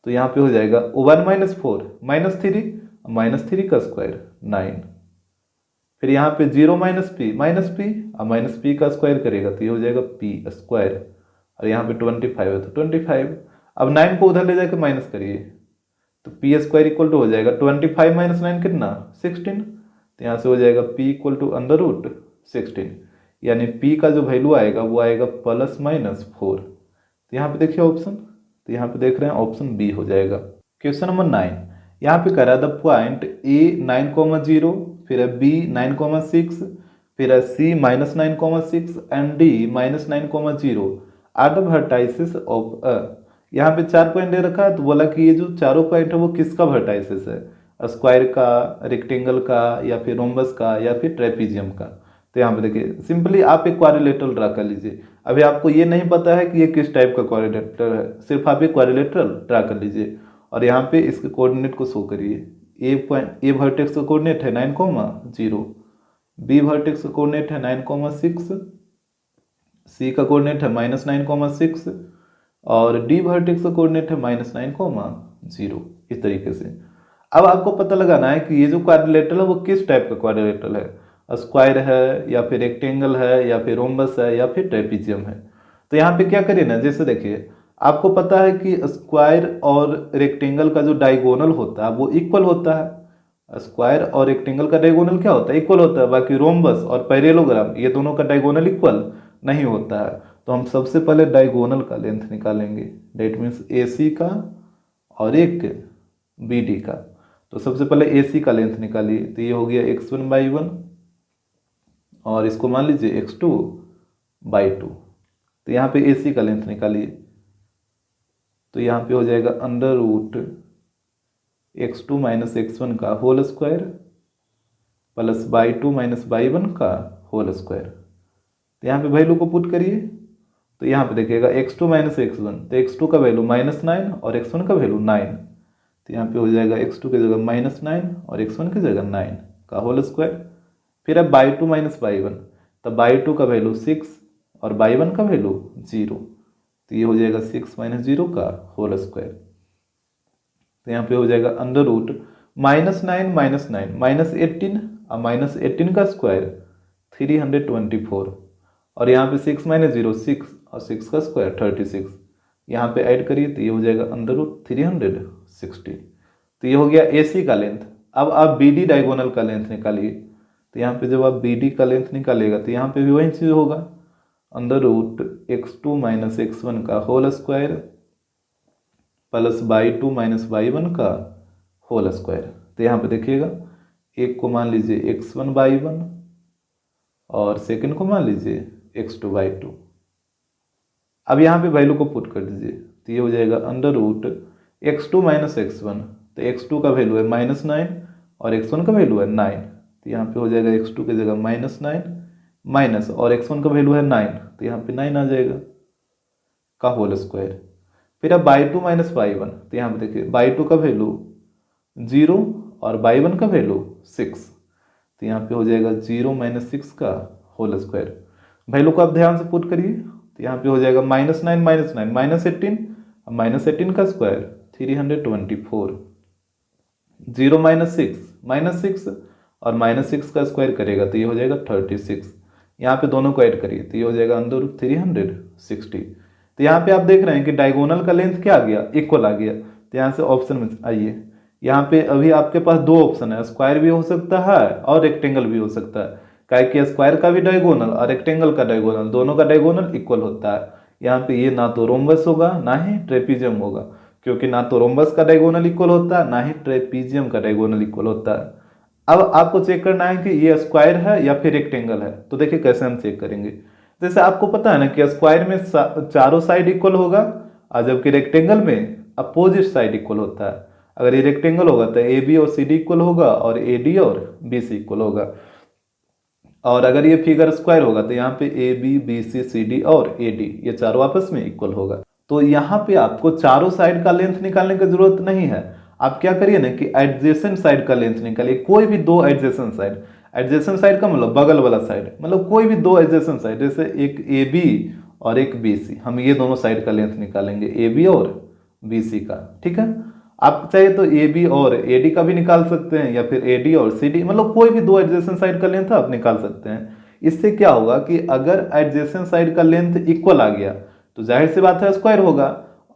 तो यहाँ पे हो जाएगा 1 माइनस 4 माइनस 3 का स्क्वायर 9, फिर यहाँ पे 0 माइनस पी और माइनस पी का स्क्वायर करेगा तो ये हो जाएगा पी स्क्वायर, और यहाँ पे 25 है तो 25। अब 9 को उधर ले जाकर माइनस करिए तो पी स्क्वायर इक्वल टू हो जाएगा 25 माइनस 9 कितना 16, तो यहाँ से हो जाएगा P equal to under root 16, यानी पी का जो वैल्यू आएगा वो आएगा प्लस माइनस 4। तो यहाँ पे देखिए ऑप्शन, तो यहाँ पे देख रहे हैं ऑप्शन बी हो जाएगा। क्वेश्चन नंबर 9, यहाँ पे करा द पॉइंट ए 9,0, फिर बी 9,6, फिर C minus 9,6 and D minus 9,0 are the vertices of a. यहाँ पे 4 पॉइंट दे रखा है, तो बोला कि ये जो चारों पॉइंट है वो किसका वर्टाइसेस है, स्क्वायर का, रेक्टेंगल का, या फिर रोम्बस का, या फिर ट्रेपीजियम का। तो यहाँ पे देखिए सिंपली आप एक क्वाड्रिलेटरल ड्रा कर लीजिए। अभी आपको ये नहीं पता है कि ये किस टाइप का क्वाड्रिलेटरल है, सिर्फ आप एक क्वाड्रिलेटरल ड्रा कर लीजिए और यहाँ पे इसके कोऑर्डिनेट को शो करिए। ए वर्टेक्स का कोऑर्डिनेट है 9,0, बी वर्टेक्स का कोऑर्डिनेट है 9,6, सी का कोऑर्डिनेट है माइनस 9,6 और डी वर्टेक्स का कोऑर्डिनेट है माइनस 9,0। इस तरीके से अब आपको पता लगाना है कि ये जो क्वाड्रिलेटरल है वो किस टाइप का क्वाड्रिलेटरल है, स्क्वायर है या फिर रेक्टेंगल है या फिर रोम्बस है या फिर ट्रेपीजियम है। तो यहाँ पे क्या करिए ना, जैसे देखिए आपको पता है कि स्क्वायर और रेक्टेंगल का जो डायगोनल होता है वो इक्वल होता है। स्क्वायर और रेक्टेंगल का डायगोनल क्या होता है, इक्वल होता है। बाकी रोम्बस और पैरेललोग्राम ये दोनों का डायगोनल इक्वल नहीं होता है। तो हम सबसे पहले डायगोनल का लेंथ निकालेंगे, डेट मीन्स ए सी का और एक बी डी का। तो सबसे पहले ए सी का लेंथ निकालिए, तो ये हो गया x1/1 और इसको मान लीजिए x2/2। तो यहाँ पे ए सी का लेंथ निकालिए, तो यहाँ पे हो जाएगा under root x2 minus x1 का whole square plus y2 minus y1 का होल स्क्वायर। तो यहाँ पे वैल्यू को पुट करिए, तो यहाँ पे देखिएगा x2 माइनस x1, तो x2 का वैल्यू -9 और x1 का वैल्यू 9, तो यहाँ पे हो जाएगा x2 की जगह -9 और x1 की जगह 9 का होल स्क्वायर। फिर अब y2 माइनस y1, तो y2 का वैल्यू 6 और y1 का वैल्यू 0, तो ये हो जाएगा 6 माइनस 0 का होल स्क्वायर। तो यहाँ पे हो जाएगा अंडर रूट -9 माइनस 9 -18 और -18 का स्क्वायर 324, और यहाँ पे 6 माइनस 0 6 और 6 का स्क्वायर 36। यहाँ पे ऐड करिए तो ये हो जाएगा अंडर रूट 360। तो ये हो गया ए सी का लेंथ। अब आप बी डी डायगोनल का लेंथ निकालिए, तो यहाँ पे जब आप बी डी का लेंथ निकालेगा तो यहाँ पे भी वही चीज़ होगा, under root x2 minus x1 का whole square plus y2 minus y1 का होल स्क्वायर। तो यहाँ पे देखिएगा एक को मान लीजिए x1/1 और सेकंड को मान लीजिए x2/2। अब यहाँ पे वैल्यू को पुट कर दीजिए, तो ये हो जाएगा under root x2 minus x1, तो x2 का वैल्यू है -9 और x1 का वैल्यू है 9, तो यहाँ पे हो जाएगा x2 की जगह -9 माइनस और x1 का वैल्यू है 9, तो यहाँ पे 9 आ जाएगा का होल स्क्वायर। फिर अब y2 माइनस y1, तो यहाँ पे देखिए y2 का वैल्यू 0 और y1 का वैल्यू 6, तो यहाँ पे हो जाएगा 0 माइनस 6 का होल स्क्वायर। वैल्यू को आप ध्यान से पुट करिए, तो यहाँ पे हो जाएगा -9 माइनस 9 -18 और -18 का स्क्वायर 324, 0 माइनस 6 और -6 का स्क्वायर करेगा तो ये हो जाएगा 36। यहाँ पे दोनों को ऐड करिए तो ये हो जाएगा अंडर रूट 360। तो यहाँ पे आप देख रहे हैं कि डायगोनल का लेंथ क्या आ गया, इक्वल आ गया। तो यहाँ से ऑप्शन में आइए यहाँ पे अभी आपके पास दो ऑप्शन है, स्क्वायर भी हो सकता है और रेक्टेंगल भी हो सकता है। काहे कि स्क्वायर का भी डायगोनल और रेक्टेंगल का डायगोनल, दोनों का डायगोनल इक्वल होता है। यहाँ पे ये ना तो रोम्बस होगा ना ही ट्रेपीजियम होगा, क्योंकि ना तो रोम्बस का डायगोनल इक्वल होता है ना ही ट्रेपीजियम का डायगोनल इक्वल होता है। अब आपको चेक करना है कि ये स्क्वायर है या फिर रेक्टेंगल है। तो देखिए कैसे हम चेक करेंगे। जैसे आपको पता है ना कि स्क्वायर में चारों साइड इक्वल होगा, और जबकि रेक्टेंगल में अपोजिट साइड इक्वल होता है। अगर ये रेक्टेंगल होगा तो ए बी और सी डी इक्वल होगा और ए डी और बी सी इक्वल होगा। और अगर ये फिगर स्क्वायर होगा तो यहाँ पे A B B C C D और ए डी ये चारों आपस में इक्वल होगा। तो यहाँ पे आपको चारों साइड का लेंथ निकालने की जरूरत नहीं है। आप क्या करिए ना कि एडजेसेंट साइड का लेंथ निकालिए, कोई भी दो एडजेसेंट साइड। एडजेसेंट साइड का मतलब बगल वाला साइड, मतलब कोई भी दो एडजेसेंट साइड, जैसे एक ए बी और एक बी सी, हम ये दोनों साइड का लेंथ निकालेंगे, ए बी और बी सी का। ठीक है, आप चाहे तो ए बी और ए डी का भी निकाल सकते हैं, या फिर ए डी और सी डी, मतलब कोई भी दो एडजेसेंट साइड का लेंथ आप निकाल सकते हैं। इससे क्या होगा कि अगर एडजेसेंट साइड का लेंथ इक्वल आ गया तो जाहिर सी बात है स्क्वायर होगा,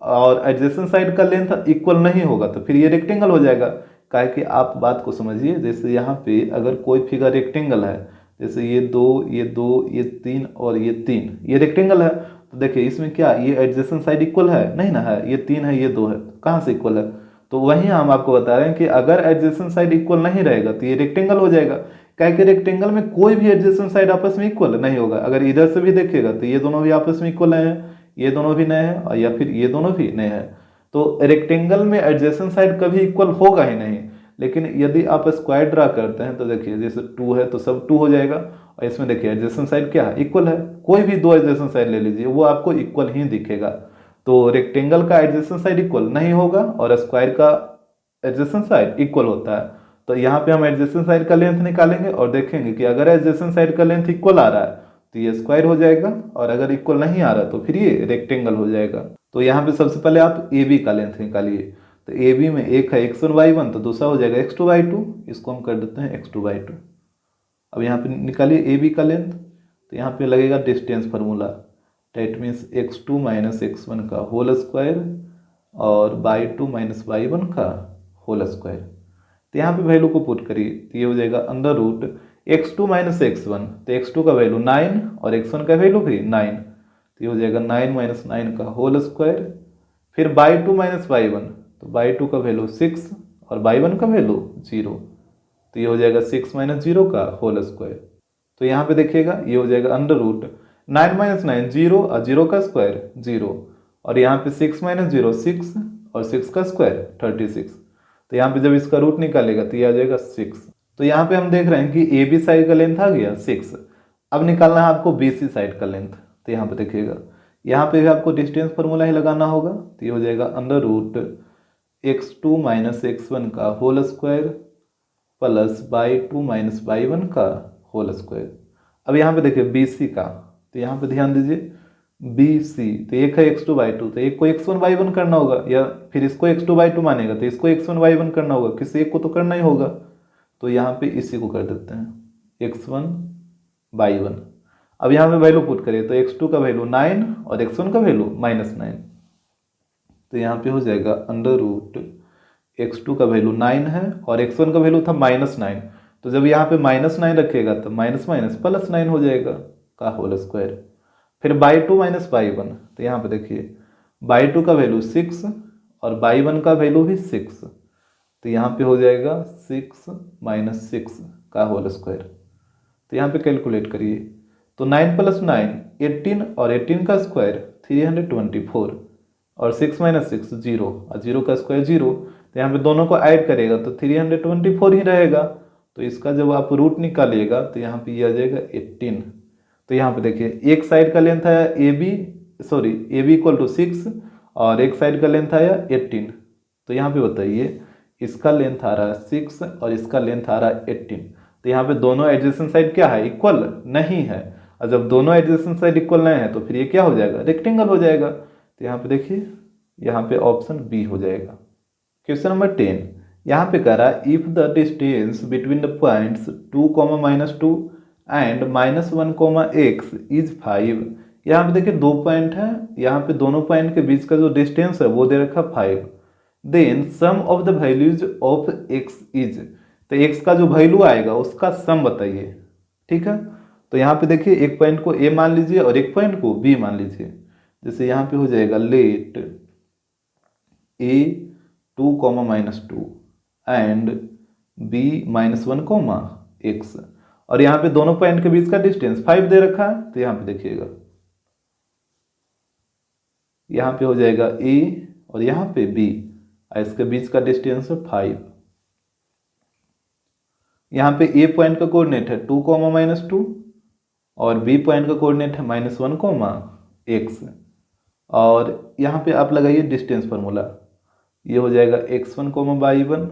और एडजेसेंट साइड का लेंथ इक्वल नहीं होगा तो फिर ये रेक्टेंगल हो जाएगा। काहे कि आप बात को समझिए, जैसे यहाँ पे अगर कोई फिगर रेक्टेंगल है, जैसे ये दो ये तीन और ये तीन, ये रेक्टेंगल है, तो देखिए इसमें क्या ये एडजेसेंट साइड इक्वल है? नहीं ना है, ये तीन है ये दो है, कहाँ से इक्वल है? तो वहीं हम आपको बता रहे हैं कि अगर एडजेसेंट साइड इक्वल नहीं रहेगा तो ये रेक्टेंगल हो जाएगा। क्या कि रेक्टेंगल में कोई भी एडजेसेंट साइड आपस में इक्वल नहीं होगा। अगर इधर से भी देखिएगा तो ये दोनों भी आपस में इक्वल हैं, ये दोनों भी नए हैं, और या फिर ये दोनों भी नए हैं। तो रेक्टेंगल में एडजेसेंट साइड कभी इक्वल होगा ही नहीं। लेकिन यदि आप स्क्वायर ड्रा करते हैं तो देखिए जैसे 2 है तो सब 2 हो जाएगा, और इसमें देखिए एडजेसेंट साइड क्या है? इक्वल है। कोई भी दो एडजेसेंट साइड ले लीजिए, वो आपको इक्वल ही दिखेगा। तो रेक्टेंगल का एडजेसेंट साइड इक्वल नहीं होगा और स्क्वायर का एडजेसेंट साइड इक्वल होता है। तो यहाँ पे हम एडजेसेंट साइड का लेंथ निकालेंगे और देखेंगे कि अगर एडजेसेंट साइड का लेंथ इक्वल आ रहा है तो ये स्क्वायर हो जाएगा, और अगर इक्वल नहीं आ रहा तो फिर ये रेक्टेंगल हो जाएगा। तो यहाँ पे सबसे पहले आप ए बी का लेंथ निकालिए। तो ए बी में एक है x1 y1, तो दूसरा हो जाएगा x2 y2, इसको हम कर देते हैं x2 y2। अब यहाँ पे निकालिए ए बी का लेंथ, तो यहाँ पे लगेगा distance formula, that means x2 minus x1 का होल स्क्वायर और y2 माइनस y1 का होल स्क्वायर। तो यहाँ पे वैल्यू को पुट करिए, तो ये हो जाएगा under root x2 minus x1, तो x2 का वैल्यू 9 और x1 का वैल्यू भी 9, तो ये हो जाएगा 9 माइनस 9 का होल स्क्वायर। फिर y2 माइनस y1, तो y2 का वैल्यू 6 और y1 का वैल्यू 0, तो ये हो जाएगा 6 माइनस 0 का होल स्क्वायर। तो यहाँ पे देखिएगा ये हो जाएगा अंडर रूट 9 माइनस 9 0 और 0 का स्क्वायर 0, और यहाँ पे 6 माइनस 0 6 और 6 का स्क्वायर 36। तो यहाँ पे जब इसका रूट निकालेगा तो ये आ जाएगा 6। तो यहाँ पे हम देख रहे हैं कि ए बी साइड का लेंथ आ गया 6। अब निकालना है आपको बी सी साइड का लेंथ। तो यहाँ पे देखिएगा, यहाँ पे भी आपको डिस्टेंस फार्मूला ही लगाना होगा। तो ये हो जाएगा under root x2 minus x1 का whole square plus y2 minus y1 का होल स्क्वायर। अब यहाँ पे देखिए बी सी का, तो यहाँ पे ध्यान दीजिए बी सी, तो एक है x2 y2, तो एक को x1 y1 करना होगा, या फिर इसको x2 y2 मानेगा तो इसको x1 y1 करना होगा, किसी एक को तो करना ही होगा। तो यहाँ पे इसी को कर देते हैं x1 y1। अब यहाँ पे वैल्यू पुट करिए, तो x2 का वैल्यू 9 और x1 का वैल्यू -9, तो यहाँ पे हो जाएगा अंडर रूट x2 का वैल्यू 9 है और x1 का वैल्यू था -9, तो जब यहाँ पे -9 रखेगा तो माइनस माइनस प्लस 9 हो जाएगा का होल स्क्वायर। फिर y2 माइनस y1, तो यहाँ पे देखिए y2 का वैल्यू 6 और y1 का वैल्यू भी 6, तो यहाँ पे हो जाएगा 6 माइनस 6 का होल स्क्वायर। तो यहाँ पे कैलकुलेट करिए, तो 9 प्लस 9 18 और 18 का स्क्वायर 324 और 6 माइनस 6 0 और 0 का स्क्वायर 0, तो यहाँ पे दोनों को ऐड करेगा तो 324 ही रहेगा। तो इसका जब आप रूट निकालिएगा तो यहाँ पे ये आ जाएगा 18। तो यहाँ पे देखिए एक साइड का लेंथ आया ए बी इक्वल टू 6 और एक साइड का लेंथ आया 18। तो यहाँ पे बताइए इसका लेंथ आ रहा है 6 और इसका लेंथ आ रहा है 18, तो यहाँ पे दोनों एडजेसेंट साइड क्या है? इक्वल नहीं है। और जब दोनों एडजेसेंट साइड इक्वल नहीं है तो फिर ये क्या हो जाएगा? रेक्टेंगल हो जाएगा। तो यहाँ पे देखिए, यहाँ पे ऑप्शन बी हो जाएगा। क्वेश्चन नंबर 10 यहाँ पे कह रहा है if the distance between the points 2, -2 and -1, x is 5। यहाँ पे देखिए दो पॉइंट है, यहाँ पे दोनों पॉइंट के बीच का जो डिस्टेंस है वो दे रखा 5। Then sum of the values of X is, तो एक्स का जो वैल्यू आएगा उसका सम बताइए। ठीक है, तो यहाँ पे देखिए एक पॉइंट को ए मान लीजिए और एक पॉइंट को बी मान लीजिए। जैसे यहाँ पे हो जाएगा let A 2, -2 and B -1, X, और यहाँ पे दोनों पॉइंट के बीच का डिस्टेंस 5 दे रखा है। तो यहाँ पे देखिएगा यहाँ पे हो जाएगा ए और यहाँ पे बी, इसके बीच का डिस्टेंस है 5। यहाँ पे ए पॉइंट का कोऑर्डिनेट है 2, -2 और बी पॉइंट का कोऑर्डिनेट है -1, एक्स, और यहाँ पे आप लगाइए डिस्टेंस फार्मूला। ये हो जाएगा x1, y1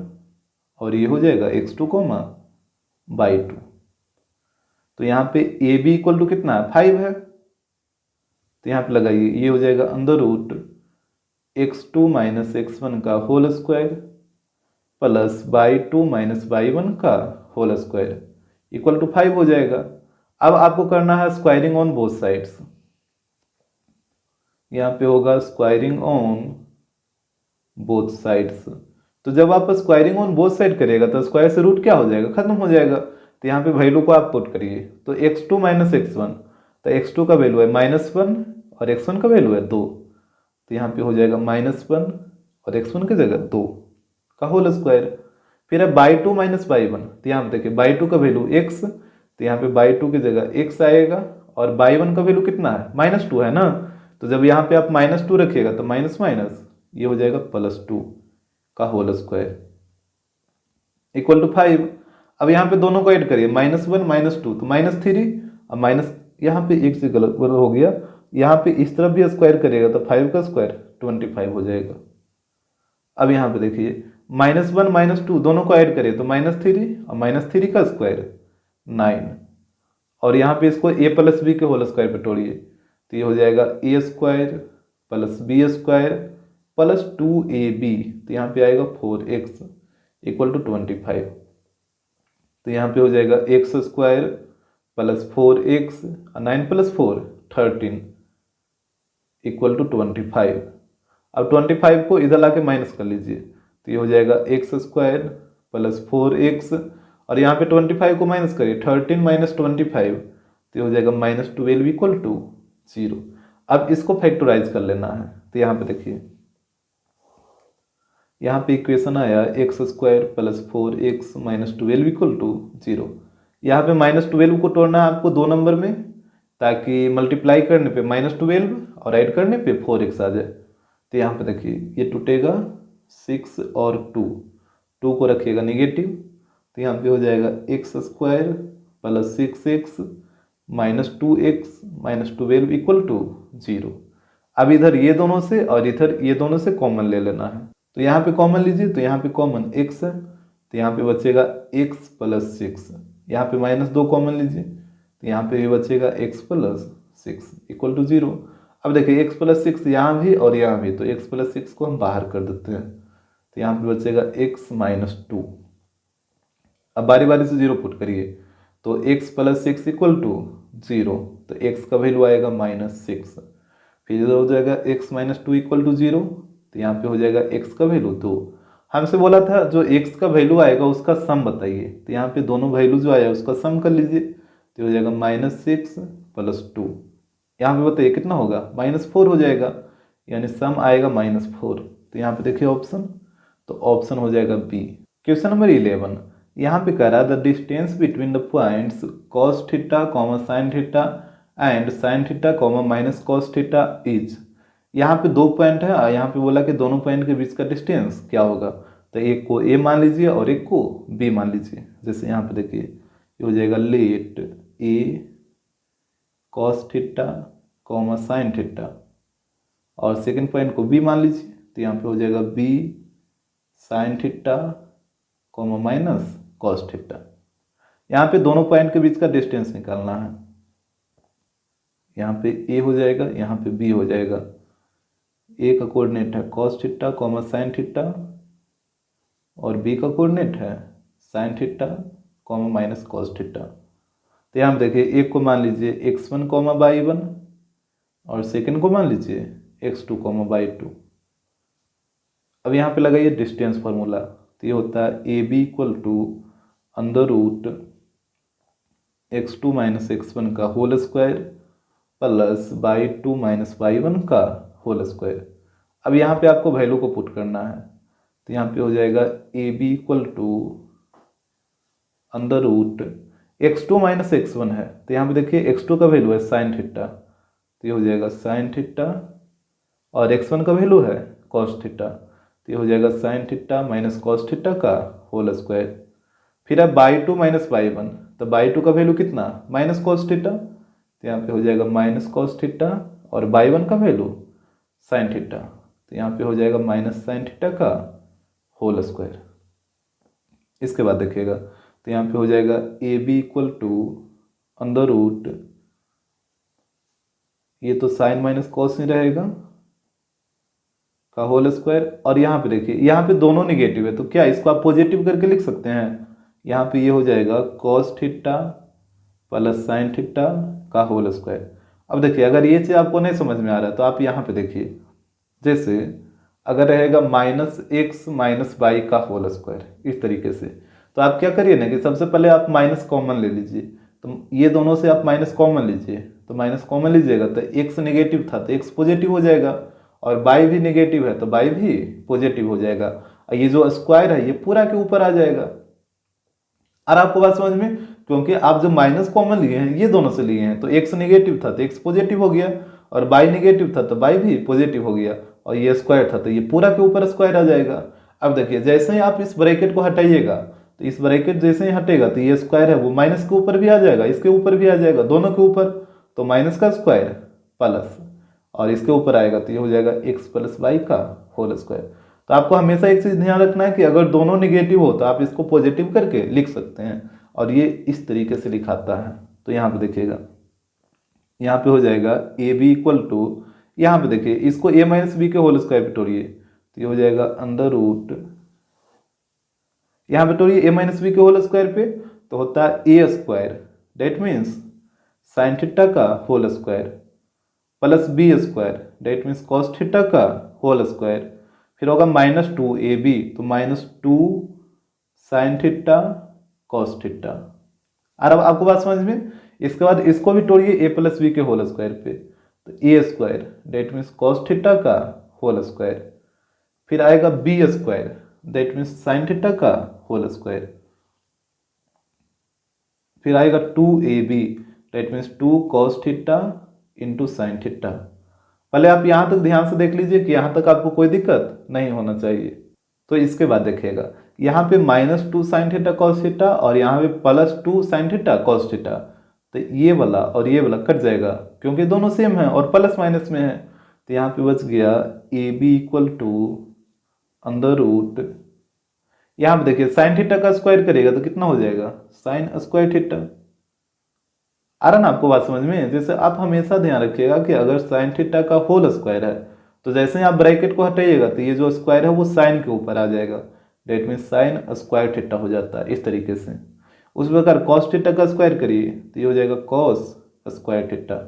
और ये हो जाएगा x2, y2। तो यहाँ पे ए बी इक्वल टू कितना है 5 है, तो यहाँ पे लगाइए ये हो जाएगा अंडर रूट x2 - x1 का whole square plus y2 - y1 का होल स्क्वायर इक्वल टू 5 हो जाएगा। अब आपको करना है स्क्वायरिंग ऑन बोथ साइड्स। यहाँ पे होगा स्क्वायरिंग ऑन बोथ साइड्स। तो जब आप स्क्वायरिंग ऑन बोथ साइड करिएगा तो स्क्वायर से रूट क्या हो जाएगा, खत्म हो जाएगा। तो यहाँ पे वैल्यू को आप पुट करिए, तो x2 - x1, तो x2 का वैल्यू है -1 और x1 का वैल्यू है 2, तो यहाँ पे हो जाएगा -1 और x1 की जगह 2 का होल स्क्वायर। फिर है y2 - y1, तो यहाँ पे देखिए y2 का वैल्यू x, तो यहाँ पे y2 की जगह x आएगा और y1 का वैल्यू कितना है -2 है ना, तो जब यहाँ पे आप -2 रखिएगा तो माइनस माइनस ये हो जाएगा +2 का होल स्क्वायर इक्वल टू 5। अब यहाँ पे दोनों को ऐड करिए, -1 -2 तो -3 और माइनस यहाँ पे एक से गलत हो गया, यहाँ पे इस तरफ भी स्क्वायर करिएगा तो 5 का स्क्वायर 25 हो जाएगा। अब यहाँ पे देखिए -1 -2 दोनों को ऐड करिए तो -3 और -3 का स्क्वायर 9, और यहाँ पे इसको a + b के होल स्क्वायर पे तोड़िए तो ये हो जाएगा a² + b² + 2ab, तो यहाँ पे आएगा 4x इक्वल टू 25। तो यहाँ पे हो जाएगा x² + 4x, 9 + 4 13 इक्वल टू 25। अब 25 को इधर लाके माइनस कर लीजिए तो ये हो जाएगा x² + 4x, और यहाँ पे 25 को माइनस करिए 13 - 25 तो ये हो जाएगा -12 इक्वल टू 0। अब इसको फैक्टराइज कर लेना है, तो यहाँ पे देखिए यहाँ पे इक्वेशन आया x² + 4x - 12 इक्वल टू 0। यहाँ पे -12 को तोड़ना है आपको 2 नंबर में, ताकि मल्टीप्लाई करने पे -12 और ऐड करने पे 4x आ जाए। तो यहाँ पे देखिए ये टूटेगा 6 और 2 को रखिएगा नेगेटिव, तो यहाँ पे हो जाएगा x² + 6x - 2x - 12 equal to 0। अब इधर ये दोनों से और इधर ये दोनों से कॉमन ले लेना है, तो यहाँ पे कॉमन लीजिए, तो यहाँ पे कॉमन x है तो यहाँ पे बचेगा x + 6, यहाँ पे -2 कॉमन लीजिए तो यहाँ पे भी बचेगा x + 6 इक्वल टू 0। अब देखिए x + 6 यहाँ भी और यहाँ भी, तो x + 6 को हम बाहर कर देते हैं, तो यहाँ पे बचेगा x - 2। अब बारी बारी से 0 पुट करिए, तो x + 6 इक्वल टू 0, तो x का वैल्यू आएगा -6। फिर इधर हो जाएगा x - 2 इक्वल टू 0, तो यहाँ पे हो जाएगा x का वैल्यू 2। हमसे बोला था जो x का वैल्यू आएगा उसका सम बताइए, तो यहाँ पे दोनों वैल्यू जो आया उसका सम कर लीजिए, तो हो जाएगा -6 + 2, यहाँ पे बताइए कितना होगा -4 हो जाएगा, यानी सम आएगा -4। तो यहाँ पे देखिए ऑप्शन, तो ऑप्शन हो जाएगा बी। क्वेश्चन नंबर 11 यहाँ पे कह रहा है the distance between the points cos θ, sin θ and sin θ, -cos θ is. यहाँ पे 2 पॉइंट है और यहाँ पे बोला कि दोनों पॉइंट के बीच का डिस्टेंस क्या होगा, तो एक को a मान लीजिए और एक को b मान लीजिए। जैसे यहाँ पे देखिए ये हो जाएगा लेट a cos θ, sin θ, और सेकंड पॉइंट को b मान लीजिए, तो यहाँ पे हो जाएगा b sin θ, -cos θ। यहाँ पे दोनों पॉइंट के बीच का डिस्टेंस निकालना है, यहाँ पे a हो जाएगा, यहाँ पे b हो जाएगा। a का कोऑर्डिनेट है cos θ, sin θ, और b का कोऑर्डिनेट है sin θ, -cos θ। तो यहाँ पे देखिए एक को मान लीजिए x1, y1 और सेकंड को मान लीजिए x2, y2। अब यहाँ पे लगाइए डिस्टेंस फार्मूला, तो ये होता है A B equal to under root x2 minus x1 का whole square plus y2 minus y1 का होल स्क्वायर। अब यहाँ पे आपको वैल्यू को पुट करना है, तो यहाँ पे हो जाएगा A B equal to under root x2 minus x1 है, तो यहाँ पे देखिए x2 का वैल्यू है साइन थीटा, तो ये हो जाएगा साइन थीटा, और x1 का वैल्यू है कॉस थीटा, तो ये हो जाएगा sine theta minus cos theta का होल स्क्वायर। फिर अब y2 माइनस y1, तो y2 का वैल्यू कितना माइनस कॉस थीटा, तो यहाँ पे हो जाएगा माइनस कॉस थीटा, और y1 का वैल्यू साइन थीटा, तो यहाँ पे हो जाएगा माइनस साइन थीटा का होल स्क्वायर। इसके बाद देखिएगा, तो यहाँ पे हो जाएगा A B equal to under root, ये तो साइन माइनस कॉस ही रहेगा का होल स्क्वायर, और यहाँ पे देखिए यहाँ पे दोनों निगेटिव है, तो क्या इसको आप पॉजिटिव करके लिख सकते हैं। यहाँ पे ये हो जाएगा cos theta plus sign theta का होल स्क्वायर। अब देखिए अगर ये चीज़ आपको नहीं समझ में आ रहा है तो आप यहाँ पे देखिए, जैसे अगर रहेगा माइनस एक्स माइनस वाई का होल स्क्वायर इस तरीके से, तो आप क्या करिए ना कि सबसे पहले आप माइनस कॉमन ले लीजिए, तो ये दोनों से आप माइनस कॉमन लीजिए, तो माइनस कॉमन लीजिएगा तो एक्स नेगेटिव था तो एक्स पॉजिटिव हो जाएगा, और बाई भी नेगेटिव है तो बाई भी पॉजिटिव हो जाएगा, और ये जो स्क्वायर है ये पूरा के ऊपर आ जाएगा। और आपको बात समझ में, क्योंकि आप जो माइनस कॉमन लिए हैं ये दोनों से लिए हैं, तो एक्स नेगेटिव था तो एक्स पॉजिटिव हो गया, और बाई नेगेटिव था तो बाई भी पॉजिटिव हो गया, और ये स्क्वायर था तो ये पूरा के ऊपर स्क्वायर आ जाएगा। अब देखिए जैसे ही आप इस ब्रैकेट को हटाइएगा, तो इस ब्रैकेट जैसे ही हटेगा तो ये स्क्वायर है वो माइनस के ऊपर भी आ जाएगा, इसके ऊपर भी आ जाएगा, दोनों के ऊपर, तो माइनस का स्क्वायर प्लस, और इसके ऊपर आएगा तो ये हो जाएगा एक्स प्लस वाई का होल स्क्वायर। तो आपको हमेशा एक चीज़ ध्यान रखना है कि अगर दोनों निगेटिव हो तो आप इसको पॉजिटिव करके लिख सकते हैं, और ये इस तरीके से लिखाता है। तो यहाँ पे देखिएगा, यहाँ पे हो जाएगा ए बी इक्वल टू, यहाँ पे देखिए इसको ए माइनस बी के होल स्क्वायर पे तोड़िए, तो ये हो जाएगा अंडर रूट, यहाँ पे तोड़िए ए माइनस बी के होल स्क्वायर पे, तो होता है A square, that means sine theta का whole square, plus B square, that means cos theta का होल स्क्वायर, फिर होगा माइनस टू ए बी, तो minus two sine theta cos theta. और अब आपको बात समझ में, इसके बाद इसको भी तोड़िए ए प्लस बी के होल स्क्वायर पे, तो A square, that means cos theta का होल स्क्वायर, फिर आएगा B square, that means sine theta का होल स्क्वायर, फिर आएगा two A B, that means two cos theta into sine theta. पहले आप यहाँ तक ध्यान से देख लीजिए कि यहाँ तक आपको कोई दिक्कत नहीं होना चाहिए। तो इसके बाद देखिएगा, यहाँ पे minus two sine theta cos theta, और यहाँ पे plus two sine theta cos theta, तो ये वाला और ये वाला कट जाएगा क्योंकि दोनों सेम है और प्लस माइनस में है, तो यहाँ पे बच गया A B equal to under root, यहाँ पे देखिए साइन थीटा का स्क्वायर करेगा तो कितना हो जाएगा साइन स्क्वायर थीटा। आ रहा ना आपको बात समझ में। जैसे आप हमेशा ध्यान रखिएगा कि अगर साइन थीटा का होल स्क्वायर है तो जैसे ही आप ब्रैकेट को हटाइएगा तो ये जो स्क्वायर है वो साइन के ऊपर आ जाएगा, that mean sine square theta हो जाता है इस तरीके से। उस प्रकार कॉस थीटा का स्क्वायर करिए तो ये हो जाएगा कॉस स्क्वायर थीटा,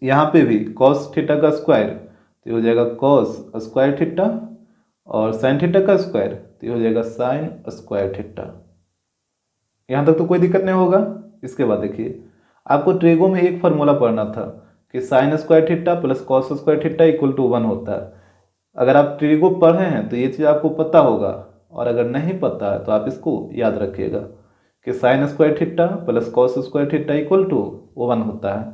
यहाँ पे भी कॉस थीटा का स्क्वायर तो ये हो जाएगा कॉस स्क्वायर थीटा, और साइन थीटा का स्क्वायर तो ये हो जाएगा साइन स्क्वायर थीटा। यहाँ तक तो कोई दिक्कत नहीं होगा। इसके बाद देखिए, आपको ट्रिगो में एक फार्मूला पढ़ना था कि sine square theta plus cos square theta equal to 1 होता है। अगर आप ट्रिगो पढ़े हैं तो ये चीज़ आपको पता होगा, और अगर नहीं पता है तो आप इसको याद रखिएगा कि sine square theta plus cos square theta equal to 1 होता है।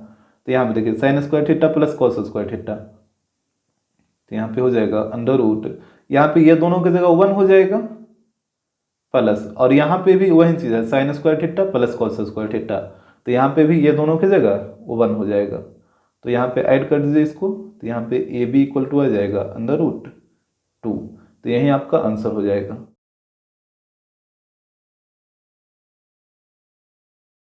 तो यहाँ पे देखिए sine square theta plus cos square theta, तो यहाँ पे हो जाएगा अंडर रूट, यहाँ पे ये दोनों की जगह 1 हो जाएगा प्लस, और यहाँ पे भी वही चीज़ है sign square theta plus cos square theta, तो यहाँ पे भी ये दोनों की जगह 1 हो जाएगा। तो यहाँ पे ऐड कर दीजिए इसको, तो यहाँ पे ए बी इक्वल टू आ जाएगा अंडर रूट 2, तो यही आपका आंसर हो जाएगा।